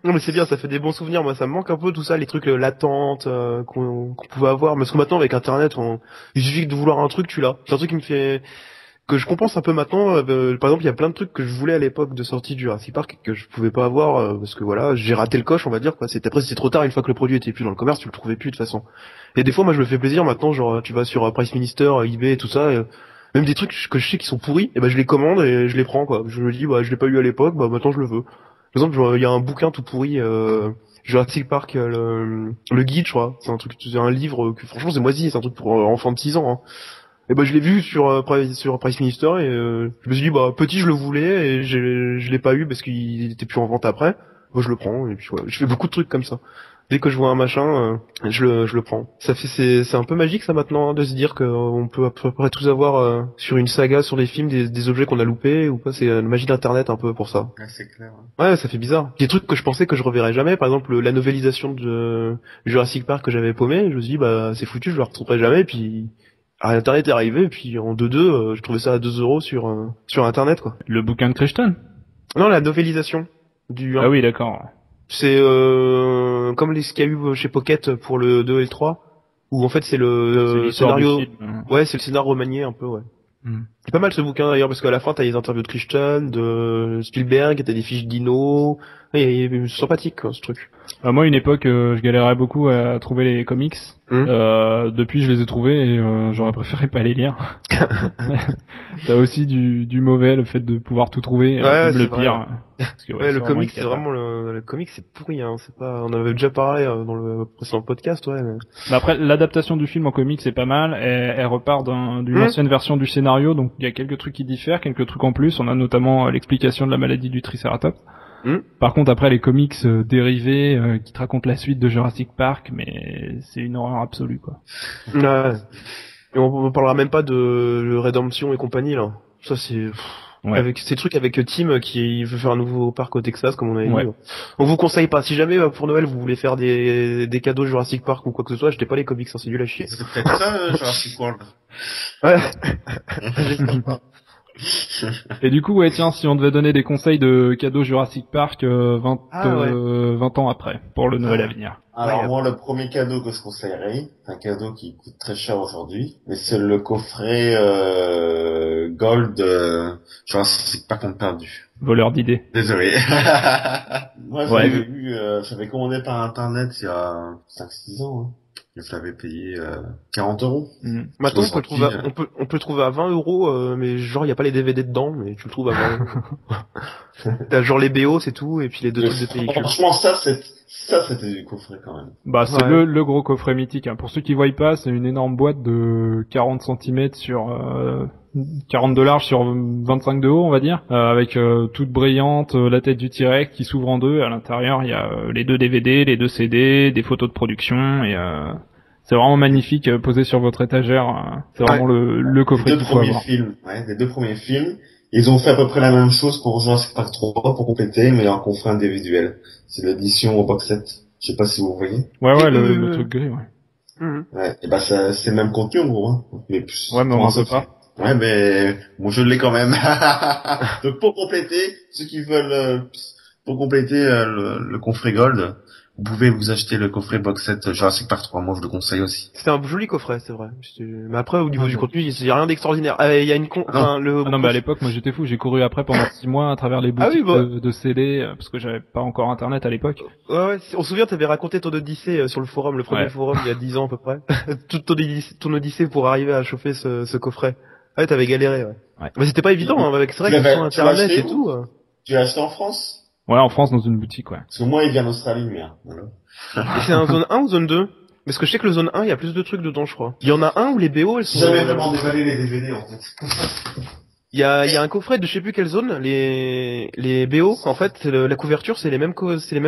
Non mais c'est bien, ça fait des bons souvenirs. Moi ça me manque un peu tout ça, les trucs l'attente qu'on pouvait avoir, parce que maintenant avec internet il suffit de vouloir un truc, tu l'as. C'est un truc que je compense un peu maintenant. Par exemple, il y a plein de trucs que je voulais à l'époque de sortie du Jurassic Park que je pouvais pas avoir parce que voilà, j'ai raté le coche, on va dire, quoi. C'était trop tard, une fois que le produit était plus dans le commerce, tu le trouvais plus de toute façon. Et des fois moi je me fais plaisir maintenant, genre tu vas sur Price Minister, eBay et tout ça, même des trucs que je sais qui sont pourris, et je les commande et je les prends, quoi. Je me dis je l'ai pas eu à l'époque, maintenant je le veux. Par exemple, il y a un bouquin tout pourri Jurassic Park, le guide, je crois. C'est un livre que franchement c'est moisi, c'est un truc pour enfants de 6 ans, hein. Et je l'ai vu sur Price Minister et je me suis dit petit je le voulais et je l'ai pas eu parce qu'il était plus en vente après. Je le prends et puis je fais beaucoup de trucs comme ça. Dès que je vois un machin, je le prends. C'est un peu magique ça maintenant, hein, de se dire qu'on peut à peu près tous avoir sur une saga, sur des films, des objets qu'on a loupés ou pas. C'est la magie d'internet un peu pour ça. Ouais, c'est clair. Ouais, ça fait bizarre. Des trucs que je pensais que je reverrais jamais, par exemple la novélisation de Jurassic Park que j'avais paumé, je me suis dit c'est foutu, je le retrouverai jamais. Puis internet est arrivé et puis en 2.2 je trouvais ça à 2 € sur internet, quoi. Le bouquin de Crichton? Non, la novélisation du 1. Ah oui, d'accord. C'est comme ce qu'il y a eu chez Pocket pour le 2 et le 3, où en fait c'est le scénario. Ouais, c'est le scénario remanié un peu, ouais. C'est pas mal ce bouquin d'ailleurs, parce qu'à la fin t'as les interviews de Crichton, de Spielberg, t'as des fiches d'Ino. C'est sympathique, quoi, ce truc. Moi, une époque, je galérais beaucoup à trouver les comics. Depuis, je les ai trouvés et j'aurais préféré pas les lire. T'as aussi du mauvais, le fait de pouvoir tout trouver, le pire. Parce que, le comics, c'est vraiment le comics, c'est pourri, hein. C'est pas, on avait déjà parlé dans le précédent podcast, ouais. Mais... Après, l'adaptation du film en comics, c'est pas mal. Elle repart d'une ancienne version du scénario, donc il y a quelques trucs qui diffèrent, quelques trucs en plus. On a notamment l'explication de la maladie du Triceratops. Par contre, après, les comics dérivés qui te racontent la suite de Jurassic Park, mais c'est une horreur absolue, quoi. Ouais. Et on parlera même pas de Redemption et compagnie, là. Ça, c'est... Ouais. Avec ces trucs avec Tim qui veut faire un nouveau parc au Texas, comme on avait dit. On vous conseille pas. Si jamais pour Noël vous voulez faire des cadeaux Jurassic Park ou quoi que ce soit, achetez pas les comics, hein, c'est nul à chier. C'est peut-être ça Jurassic World. Ouais. Et du coup, ouais, tiens, si on devait donner des conseils de cadeaux Jurassic Park 20 ans après, pour le Noël à venir. Alors moi, le premier cadeau que je conseillerais, un cadeau qui coûte très cher aujourd'hui, mais c'est le coffret Gold Jurassic Park perdu. Voleur d'idées. Désolé. Moi, j'avais commandé par internet il y a 5-6 ans. Hein. Je l'avais payé 40 €. Maintenant, on peut le trouver à 20 €, mais genre il y a pas les DVD dedans, mais tu le trouves à 20 €. T'as genre les BO, c'est tout, et puis les deux trucs de pellicule. Franchement, ça c'était du coffret quand même. Bah c'est le gros coffret mythique. Hein. Pour ceux qui voient pas, c'est une énorme boîte de 40 cm sur 40 de large sur 25 de haut, on va dire, avec toute brillante, la tête du T-Rex qui s'ouvre en deux. À l'intérieur, il y a les 2 DVD, les 2 CD, des photos de production et c'est vraiment magnifique, posé sur votre étagère. C'est vraiment le coffret qu'il faut avoir. Les 2 premiers films. Ils ont fait à peu près la même chose pour Jurassic Park 3 pour compléter, mais en coffret individuel. C'est l'édition au box set. Je sais pas si vous voyez. Ouais, le truc gris, ouais. Ouais, et bah c'est le même contenu en gros, hein. Mais plus. Ouais, mais on en sait pas. Ouais, mais bon, je l'ai quand même. Donc pour compléter, ceux qui veulent pour compléter le coffret Gold, vous pouvez vous acheter le coffret box set Jurassic Park 3. Moi, je le conseille aussi. C'est un joli coffret, c'est vrai. Mais après, au niveau du contenu, il y a rien d'extraordinaire. Il y a une non, mais à l'époque, moi, j'étais fou. J'ai couru après pendant 6 mois à travers les boutiques de CD, parce que j'avais pas encore Internet à l'époque. Ouais. On se souvient, t'avais raconté ton Odyssée sur le forum, le premier forum, il y a 10 ans à peu près. Toute ton Odyssée pour arriver à chauffer ce coffret. Ouais, t'avais galéré, ouais. Mais c'était pas évident, hein, avec c'est vrai que sur Internet et tout. Tu l'as acheté en France? Ouais, en France, dans une boutique, ouais. Parce que moi, il vient d'Australie, mais voilà. Et c'est un zone 1 ou zone 2? Parce que je sais que le zone 1, il y a plus de trucs dedans, je crois. Il y en a un où les BO, elles sont... J'avais vraiment déballé les DVD, en fait. Il y a un coffret de je sais plus quelle zone, les BO, en fait, la couverture, c'est les mêmes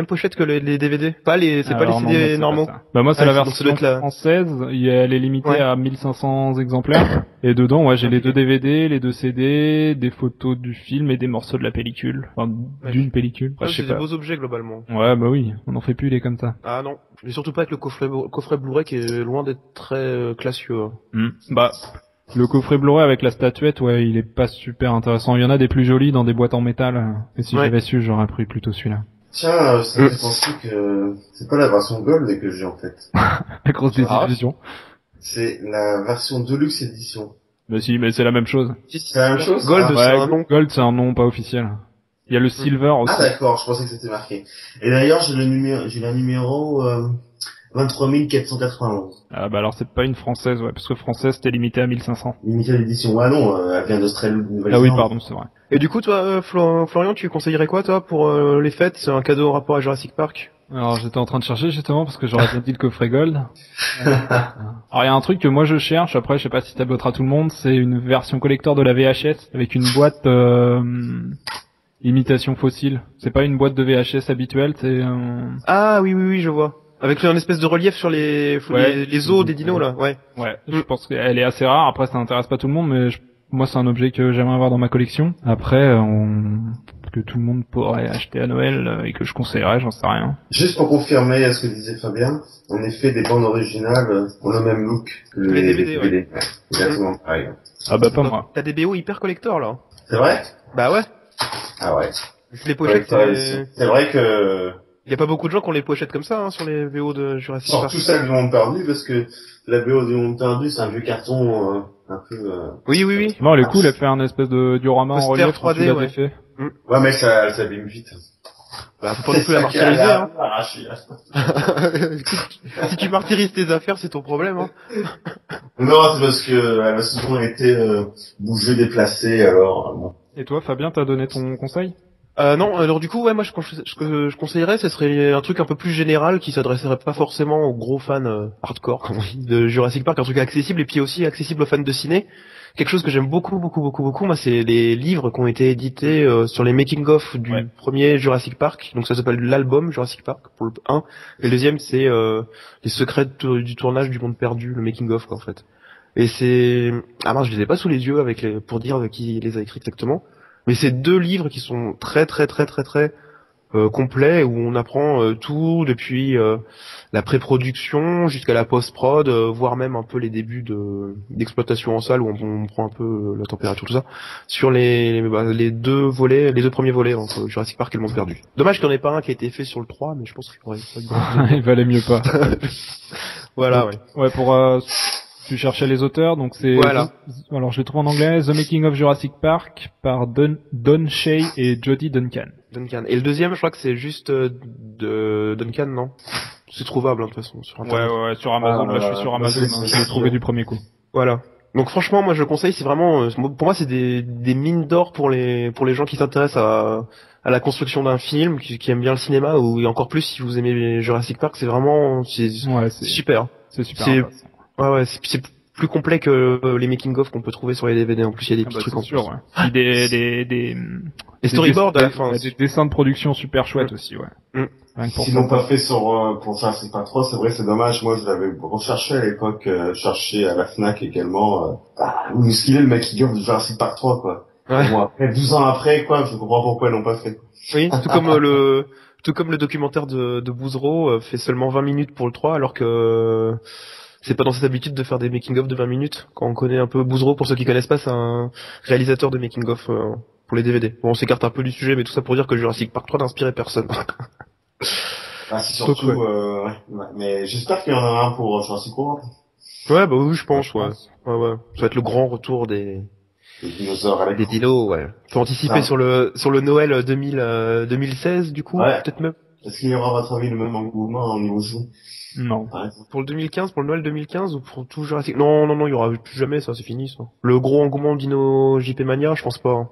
pochettes que les DVD. C'est pas les CD normaux. Bah moi, c'est la version française, elle est limitée à 1500 exemplaires. Et dedans, j'ai les 2 DVD, les 2 CD, des photos du film et des morceaux de la pellicule. Enfin, d'une pellicule. C'est des beaux objets, globalement. Ouais, bah oui, on en fait plus les comme ça. Ah non. Mais surtout pas avec le coffret Blu-ray qui est loin d'être très classieux. Bah, le coffret Blu-ray avec la statuette, il est pas super intéressant. Il y en a des plus jolis dans des boîtes en métal. Et si j'avais su, j'aurais pris plutôt celui-là. Tiens, ça me fait penser que c'est pas la version Gold que j'ai en fait. La grosse désillusion. C'est la version Deluxe édition. Mais si, mais c'est la même chose. C'est la même chose? Gold, c'est un nom. Gold, c'est un nom pas officiel. Il y a le Silver aussi. Ah d'accord, je pensais que c'était marqué. Et d'ailleurs, j'ai la numéro 23491. Ah bah alors c'est pas une française, parce que française c'était limité à 1500. Limité à l'édition, non, elle vient d'Australie ou de Ah Nouvelle-Zélande. oui, pardon, c'est vrai. Et du coup, toi, Florian, tu conseillerais quoi, toi, pour les fêtes? C'est un cadeau en rapport à Jurassic Park? Alors j'étais en train de chercher justement parce que j'aurais bien dit le coffret Gold. Alors il y a un truc que moi je cherche, après je sais pas si ça bottera tout le monde, c'est une version collector de la VHS avec une boîte imitation fossile. C'est pas une boîte de VHS habituelle, c'est un... Ah oui, je vois. Avec un espèce de relief sur les os des dinos là, ouais. Ouais, je pense qu'elle est assez rare, après ça n'intéresse pas tout le monde, mais moi c'est un objet que j'aimerais avoir dans ma collection. Après, que tout le monde pourrait acheter à Noël et que je conseillerais, j'en sais rien. Juste pour confirmer ce que disait Fabien, en effet des bandes originales ont le même look que les DVD. Ouais. Exactement pareil. Ah bah pas moi. T'as des BO hyper collector là. C'est vrai? Bah ouais. Ah ouais. Les pochettes, c'est vrai que... Il y a pas beaucoup de gens qui ont les pochettes comme ça, sur les BO de Jurassic Park. Surtout celle du Monde Perdu, parce que la BO du Monde Perdu, c'est un vieux carton, un peu... Oui. Non, elle est cool, elle fait un espèce de diorama en relief 3D, fait. Ouais, mais ça abîme vite. Bah, faut pas non plus la martyriser, hein. Si tu martyrises tes affaires, c'est ton problème, hein. Non, c'est parce que elle a souvent été bougée, déplacée, alors bon. Et toi, Fabien, t'as donné ton conseil? Non, alors du coup, moi, ce que je conseillerais, ce serait un truc un peu plus général qui s'adresserait pas forcément aux gros fans hardcore, comme on dit, de Jurassic Park, un truc accessible et puis aussi accessible aux fans de ciné. Quelque chose que j'aime beaucoup, moi, c'est les livres qui ont été édités sur les making-of du premier Jurassic Park. Donc ça s'appelle l'album Jurassic Park pour le 1. Et le deuxième, c'est les secrets du tournage du Monde Perdu, le making-of, quoi, en fait. Et c'est... Ah mince, je les ai pas sous les yeux pour dire qui les a écrits exactement. Mais c'est 2 livres qui sont très complet où on apprend tout depuis la pré-production jusqu'à la post-prod, voire même un peu les débuts d'exploitation en salle où on prend un peu la température, tout ça, sur les deux premiers volets entre Jurassic Park et le Monde Perdu. Dommage qu'il n'y en ait pas un qui a été fait sur le 3, mais je pense qu'il aurait pas il valait mieux pas. Voilà, donc, ouais, pour tu cherchais les auteurs, donc c'est alors je les trouve en anglais, The Making of Jurassic Park par Don Shea et Jody Duncan. Et le deuxième, je crois que c'est juste de Duncan, non? C'est trouvable, hein, de toute façon, sur Internet. Ouais, sur Amazon. Là, je suis sur Amazon. Je l'ai trouvé du premier coup. Voilà. Donc franchement, moi je le conseille. C'est vraiment, pour moi, c'est des mines d'or pour les gens qui s'intéressent à la construction d'un film, qui aiment bien le cinéma, ou encore plus si vous aimez Jurassic Park. C'est vraiment, c'est super. C'est super. C'est plus complet que les making-of qu'on peut trouver sur les DVD. En plus, il y a des petits trucs en plus. Ouais. Des storyboards à la fin. Des dessins de production super chouettes aussi, ouais. S'ils l'ont pas fait pour Jurassic Park 3, c'est vrai, c'est dommage. Moi, je l'avais recherché à l'époque, cherché à la Fnac également. Où est-ce qu'il est le making-of de Jurassic Park 3, quoi. Ouais. Bon, après, 12 ans après, quoi, je comprends pourquoi ils l'ont pas fait. Oui, tout comme le documentaire de Bouzreau fait seulement 20 minutes pour le 3, alors que c'est pas dans cette habitude de faire des making-of de 20 minutes. Quand on connaît un peu Bouzreau, pour ceux qui connaissent pas, c'est un réalisateur de making-of pour les DVD. Bon, on s'écarte un peu du sujet, mais tout ça pour dire que Jurassic Park 3 n'inspirait personne. C'est surtout, mais j'espère qu'il y en aura un pour Jurassic World. Ouais, bah oui, je pense, ouais. Ça va être le grand retour des dinosaures à des dinos, ouais. Faut anticiper sur le Noël 2016, du coup, peut-être même. Est-ce qu'il y aura, à votre avis, le même engouement au niveau jeu? Non. Pour le Noël 2015 ou pour tout Jurassic? Non, il y aura plus jamais, ça, c'est fini, ça. Le gros engouement Dino JP Mania, je pense pas.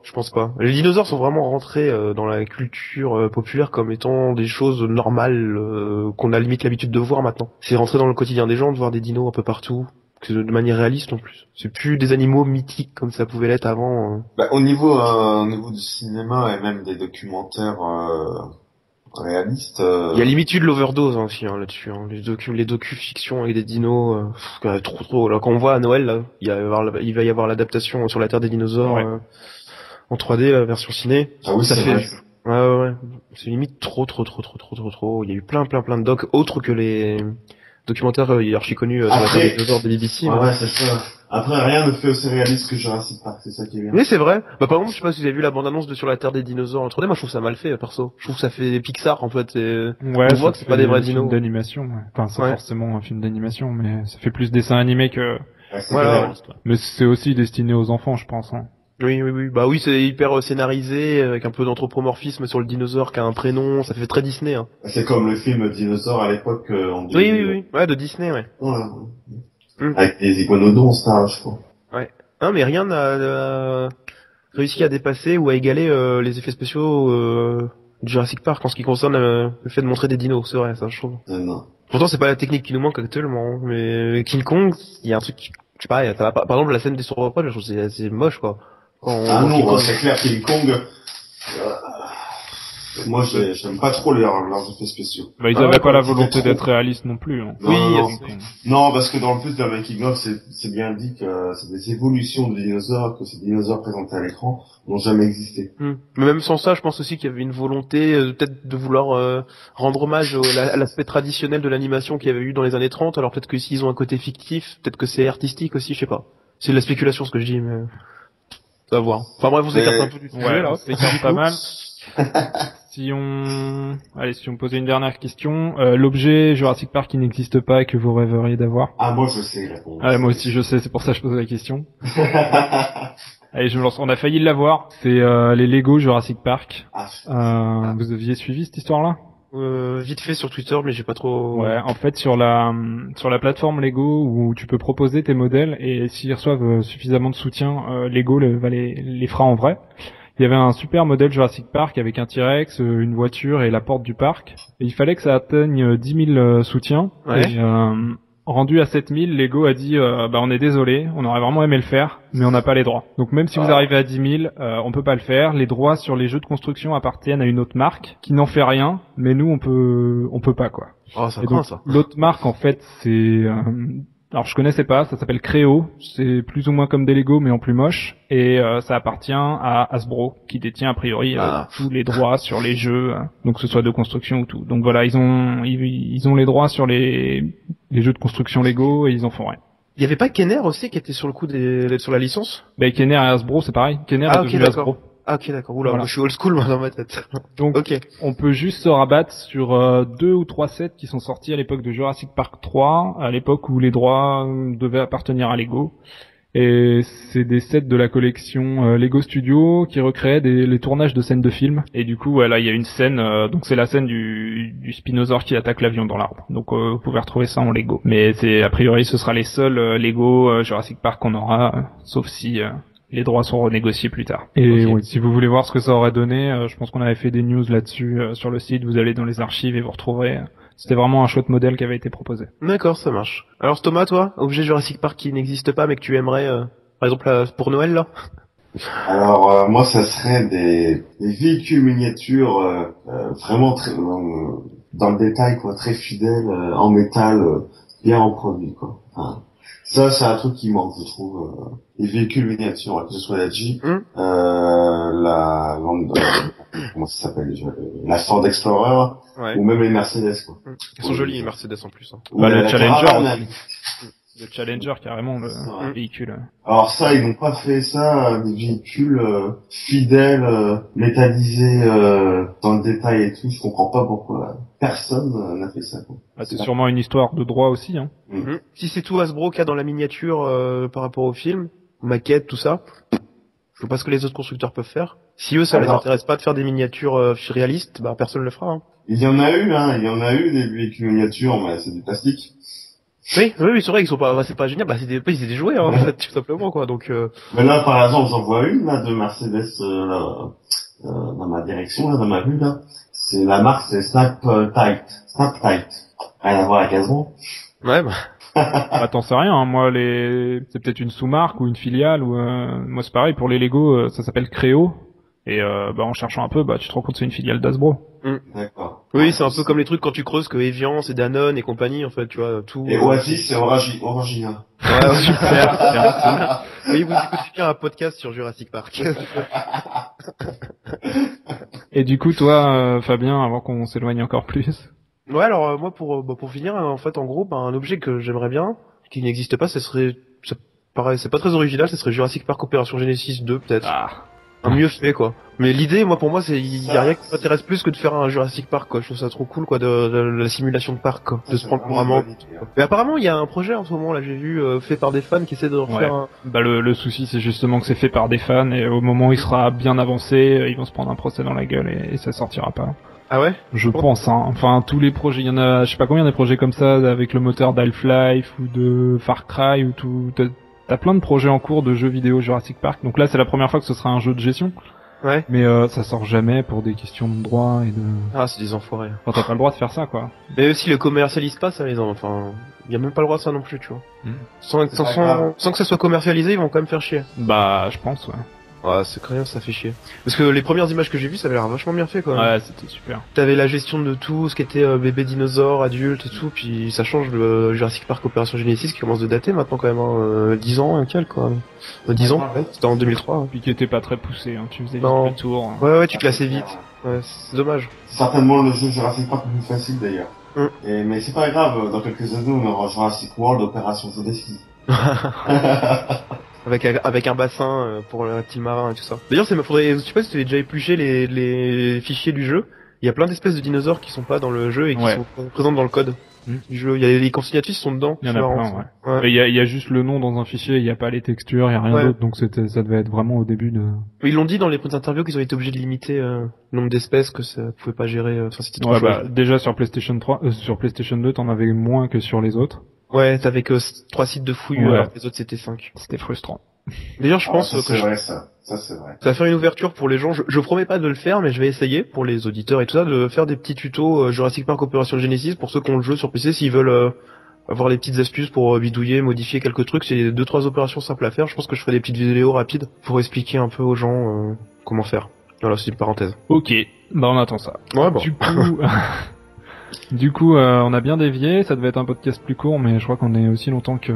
Les dinosaures sont vraiment rentrés dans la culture populaire comme étant des choses normales qu'on a limite l'habitude de voir maintenant. C'est rentré dans le quotidien des gens de voir des dinos un peu partout. De manière réaliste en plus. C'est plus des animaux mythiques comme ça pouvait l'être avant. Au niveau du cinéma et même des documentaires réalistes. Il y a limite eu de l'overdose aussi là-dessus. Les docu-fictions avec des dinos, trop. Là, quand on voit à Noël, là, il va y avoir l'adaptation sur la Terre des dinosaures en 3D, la version ciné. Ah oui, ça fait. Ouais. C'est limite trop. Il y a eu plein de docs autres que les documentaire archi connu sur la Terre des dinosaures de BBC. Ouais, c'est ça. Après, rien ne fait aussi réaliste que Jurassic Park, c'est ça qui est bien. Oui, c'est vrai. Par exemple, je sais pas si vous avez vu la bande-annonce de Sur la Terre des dinosaures en 3D, moi je trouve ça mal fait, perso. Je trouve que ça fait Pixar, en fait. On voit que c'est pas des vrais dinos. D'animation, ouais. Enfin, c'est forcément un film d'animation, mais ça fait plus dessin animé que... Voilà. Mais c'est aussi destiné aux enfants, je pense, hein. Oui. Bah oui, c'est hyper scénarisé, avec un peu d'anthropomorphisme sur le dinosaure qui a un prénom, ça fait très Disney, hein. C'est comme le film Dinosaure à l'époque, on dit. Oui. Ouais, de Disney, ouais. Voilà. Avec des iguanodons, ça, je crois. Ouais. Non, mais rien n'a réussi à dépasser ou à égaler les effets spéciaux du Jurassic Park en ce qui concerne le fait de montrer des dinos, c'est vrai, ça, je trouve. Non. Pourtant, c'est pas la technique qui nous manque actuellement, mais King Kong, il y a un truc, je sais pas, par exemple, la scène des sauropodes, je trouve que c'est moche, quoi. Non, c'est clair, King Kong, moi, j'aime pas trop leurs effets spéciaux. Ils avaient pas la volonté d'être réalistes non plus, hein. Non, parce que dans le plus de la making of, c'est bien dit que c'est des évolutions de dinosaures, que ces dinosaures présentés à l'écran n'ont jamais existé. Mais même sans ça, je pense aussi qu'il y avait une volonté, peut-être de vouloir rendre hommage à l'aspect traditionnel de l'animation qu'il y avait eu dans les années 30, alors peut-être que s'ils ont un côté fictif, peut-être que c'est artistique aussi, je sais pas. C'est de la spéculation ce que je dis, mais... à voir. Enfin bref, vous écartez un peu du sujet, là. Ça écarte pas mal. Si on posait une dernière question, l'objet Jurassic Park qui n'existe pas et que vous rêveriez d'avoir. Ah, moi je sais la réponse. Moi aussi je sais, c'est pour ça que je pose la question. Allez, je me lance. On a failli l'avoir. C'est les Lego Jurassic Park. Vous aviez suivi cette histoire-là? Vite fait sur Twitter, mais j'ai pas trop... Ouais, en fait, sur la plateforme Lego où tu peux proposer tes modèles et s'ils reçoivent suffisamment de soutien, Lego les fera en vrai. Il y avait un super modèle Jurassic Park avec un T-Rex, une voiture et la porte du parc. Et il fallait que ça atteigne 10 000 soutiens. Ouais. Et, rendu à 7 000, Lego a dit on est désolé, on aurait vraiment aimé le faire, mais on n'a pas les droits. Donc même si vous arrivez à 10 000, on peut pas le faire. Les droits sur les jeux de construction appartiennent à une autre marque qui n'en fait rien, mais nous on peut pas, quoi. Oh, ça craint, ça. L'autre marque, en fait, c'est Alors je connaissais pas, ça s'appelle Créo, c'est plus ou moins comme des Lego mais en plus moche, et ça appartient à Hasbro qui détient a priori tous les droits sur les jeux, donc que ce soit de construction ou tout. Donc voilà, ils ont les droits sur les jeux de construction Lego et ils en font rien. Il y avait pas Kenner aussi qui était sur le coup sur la licence? Ben Kenner et Hasbro c'est pareil, Kenner est devenu Hasbro. Ah ok d'accord, oula, moi, je suis old school moi dans ma tête. Donc on peut juste se rabattre sur 2 ou 3 sets qui sont sortis à l'époque de Jurassic Park 3, à l'époque où les droits devaient appartenir à Lego. Et c'est des sets de la collection Lego Studio qui recréaient les tournages de scènes de films. Et du coup là il y a une scène, donc c'est la scène du spinosaure qui attaque l'avion dans l'arbre. Donc vous pouvez retrouver ça en Lego. Mais c'est a priori ce sera les seuls Lego Jurassic Park qu'on aura, sauf si... les droits sont renégociés plus tard. Et oui, si vous voulez voir ce que ça aurait donné, je pense qu'on avait fait des news là-dessus sur le site, vous allez dans les archives et vous retrouverez. C'était vraiment un chouette modèle qui avait été proposé. D'accord, ça marche. Alors Thomas, toi, objet Jurassic Park qui n'existe pas mais que tu aimerais, par exemple pour Noël là? Alors moi ça serait des véhicules miniatures vraiment très dans le détail quoi, très fidèles, en métal, bien en produit quoi. Enfin, ça, c'est un truc qui manque, je trouve. Les véhicules miniatures, que ce soit la Jeep, comment ça s'appelle déjà, la Ford Explorer, ou même les Mercedes, quoi. Ils sont jolis, les Mercedes, en plus. Hein. Bah, le Challenger, le Challenger, carrément, le véhicule. Alors ça, ils n'ont pas fait ça, des véhicules fidèles, métallisés dans le détail et tout. Je comprends pas pourquoi personne n'a fait ça, quoi. Ah, c'est sûrement une histoire de droit aussi, hein. Si c'est tout Hasbro qu'il y a dans la miniature par rapport au film, maquette, tout ça, je vois pas ce que les autres constructeurs peuvent faire. Si eux, ça les intéresse pas de faire des miniatures réalistes, bah personne le fera. Hein. Il y en a eu des véhicules miniatures, mais c'est du plastique. Oui, c'est vrai qu'ils sont pas, c'est pas génial, bah c'est des jouets, hein, en fait, tout simplement, quoi, donc, Mais là, par exemple, j'en vois une, là, de Mercedes, dans ma direction, là, dans ma vue, là. C'est la marque, c'est Snap Tight. Rien à voir avec Hasbro. Ouais, bah, t'en sais rien, hein. Moi, c'est peut-être une sous-marque ou une filiale, ou, moi, c'est pareil, pour les Lego, ça s'appelle Créo. Et, en cherchant un peu, tu te rends compte que c'est une filiale d'Hasbro. D'accord. Oui, c'est un peu comme les trucs quand tu creuses que Evian, c'est Danone et compagnie, en fait, tu vois, tout. Et Oasis, c'est Orangina. Ouais, super. Oui, vous écoutez bien un podcast sur Jurassic Park. Et du coup, toi, Fabien, avant qu'on s'éloigne encore plus. Ouais, alors, moi, pour finir, en fait, en gros, un objet que j'aimerais bien, qui n'existe pas, c'est pas très original, ce serait Jurassic Park Opération Genesis 2, peut-être. Un mieux fait, quoi. Mais l'idée, moi, pour moi, il y a rien qui m'intéresse plus que de faire un Jurassic Park, quoi. Je trouve ça trop cool, quoi, de la simulation de parc, quoi. De se prendre vraiment. Mais apparemment, il y a un projet en ce moment, là, j'ai vu, fait par des fans qui essaient de refaire un... Bah, le souci, c'est justement que c'est fait par des fans, et au moment où il sera bien avancé, ils vont se prendre un procès dans la gueule, et ça sortira pas. Ah ouais? Je pense, hein. Enfin, tous les projets, il y en a, je sais pas combien des projets comme ça, avec le moteur d'Half-Life, ou de Far Cry, ou tout. T'as plein de projets en cours de jeux vidéo Jurassic Park, donc là, c'est la première fois que ce sera un jeu de gestion. Ouais. Mais ça sort jamais pour des questions de droit et de... Ah, c'est des enfoirés. Enfin, t'as pas le droit de faire ça, quoi. Mais aussi, le commercialise pas, ça, enfin... Y a même pas le droit de ça non plus, tu vois. Sans que ça soit commercialisé, ils vont quand même faire chier. Bah, je pense, ouais. Ouais, c'est rien, ça fait chier. Parce que les premières images que j'ai vues, ça avait l'air vachement bien fait, quoi. Ouais, c'était super. T'avais la gestion de tout, ce qui était bébé dinosaure, adulte et tout, puis ça change le Jurassic Park Opération Genesis qui commence de dater maintenant quand même, hein, 10 ans, un quel, quoi. 10 ans, ouais. C'était en 2003. Hein. Puis qui était pas très poussé, hein. Tu faisais vite le tour. Hein. Ouais, tu classais vite. Ouais, c'est dommage. Certainement le jeu Jurassic Park le plus facile, d'ailleurs. Mais c'est pas grave, dans quelques années, on aura Jurassic World Opération Genesis. Avec un bassin pour le reptile marin et tout ça. D'ailleurs, je sais pas si tu avais déjà épluché les fichiers du jeu. Il y a plein d'espèces de dinosaures qui sont pas dans le jeu et qui sont présentes dans le code du jeu. Il y a les consignatifs sont dedans. Il y en a plein, ouais. Il y a juste le nom dans un fichier, il y a pas les textures, il y a rien d'autre, donc ça devait être vraiment au début de... Ils l'ont dit dans les interviews qu'ils ont été obligés de limiter le nombre d'espèces, que ça pouvait pas gérer, enfin c'était trop déjà sur PlayStation 3, sur PlayStation 2, t'en avais moins que sur les autres. Ouais, t'avais que 3 sites de fouilles, alors que les autres c'était 5. C'était frustrant. D'ailleurs, je pense que c'est vrai, ça c'est vrai. Ça va faire une ouverture pour les gens. Je promets pas de le faire, mais je vais essayer pour les auditeurs et tout ça de faire des petits tutos Jurassic Park Opération Genesis pour ceux qui ont le jeu sur PC s'ils veulent avoir les petites astuces pour bidouiller, modifier quelques trucs. C'est 2-3 opérations simples à faire. Je pense que je ferai des petites vidéos rapides pour expliquer un peu aux gens comment faire. Voilà, c'est une parenthèse. Ok, bah on attend ça. Ouais, bon. Du coup, Du coup, on a bien dévié. Ça devait être un podcast plus court, mais je crois qu'on est aussi longtemps que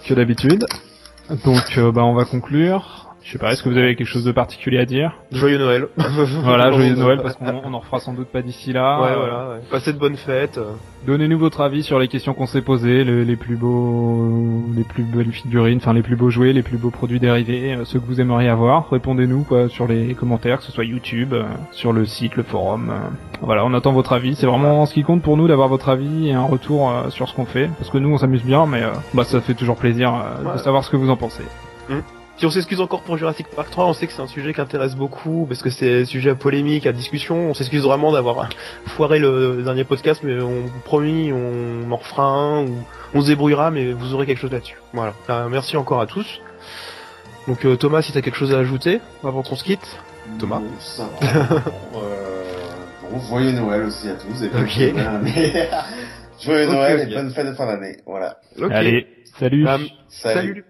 d'habitude. Donc, on va conclure. Je sais pas, est-ce que vous avez quelque chose de particulier à dire? Joyeux Noël. Voilà, joyeux Noël, parce qu'on en refera sans doute pas d'ici là. Ouais, voilà. Ouais. Passez de bonnes fêtes. Donnez-nous votre avis sur les questions qu'on s'est posées, les plus belles figurines, enfin les plus beaux jouets, les plus beaux produits dérivés, ceux que vous aimeriez avoir. Répondez-nous sur les commentaires, que ce soit YouTube, sur le site, le forum. Voilà, on attend votre avis. C'est vraiment ce qui compte pour nous, d'avoir votre avis et un retour sur ce qu'on fait, parce que nous on s'amuse bien, mais ça fait toujours plaisir de savoir ce que vous en pensez. Si on s'excuse encore pour Jurassic Park 3, on sait que c'est un sujet qui intéresse beaucoup, parce que c'est un sujet polémique, à discussion. On s'excuse vraiment d'avoir foiré le dernier podcast, mais on promis, on en refera un, ou on se débrouillera, mais vous aurez quelque chose là-dessus. Voilà. Merci encore à tous. Donc Thomas, si t'as quelque chose à ajouter, avant qu'on se quitte. Thomas. Ça va. Joyeux Noël aussi à tous, et puis joyeux Noël et bonne fête de fin d'année. Voilà. Allez, salut. Salut.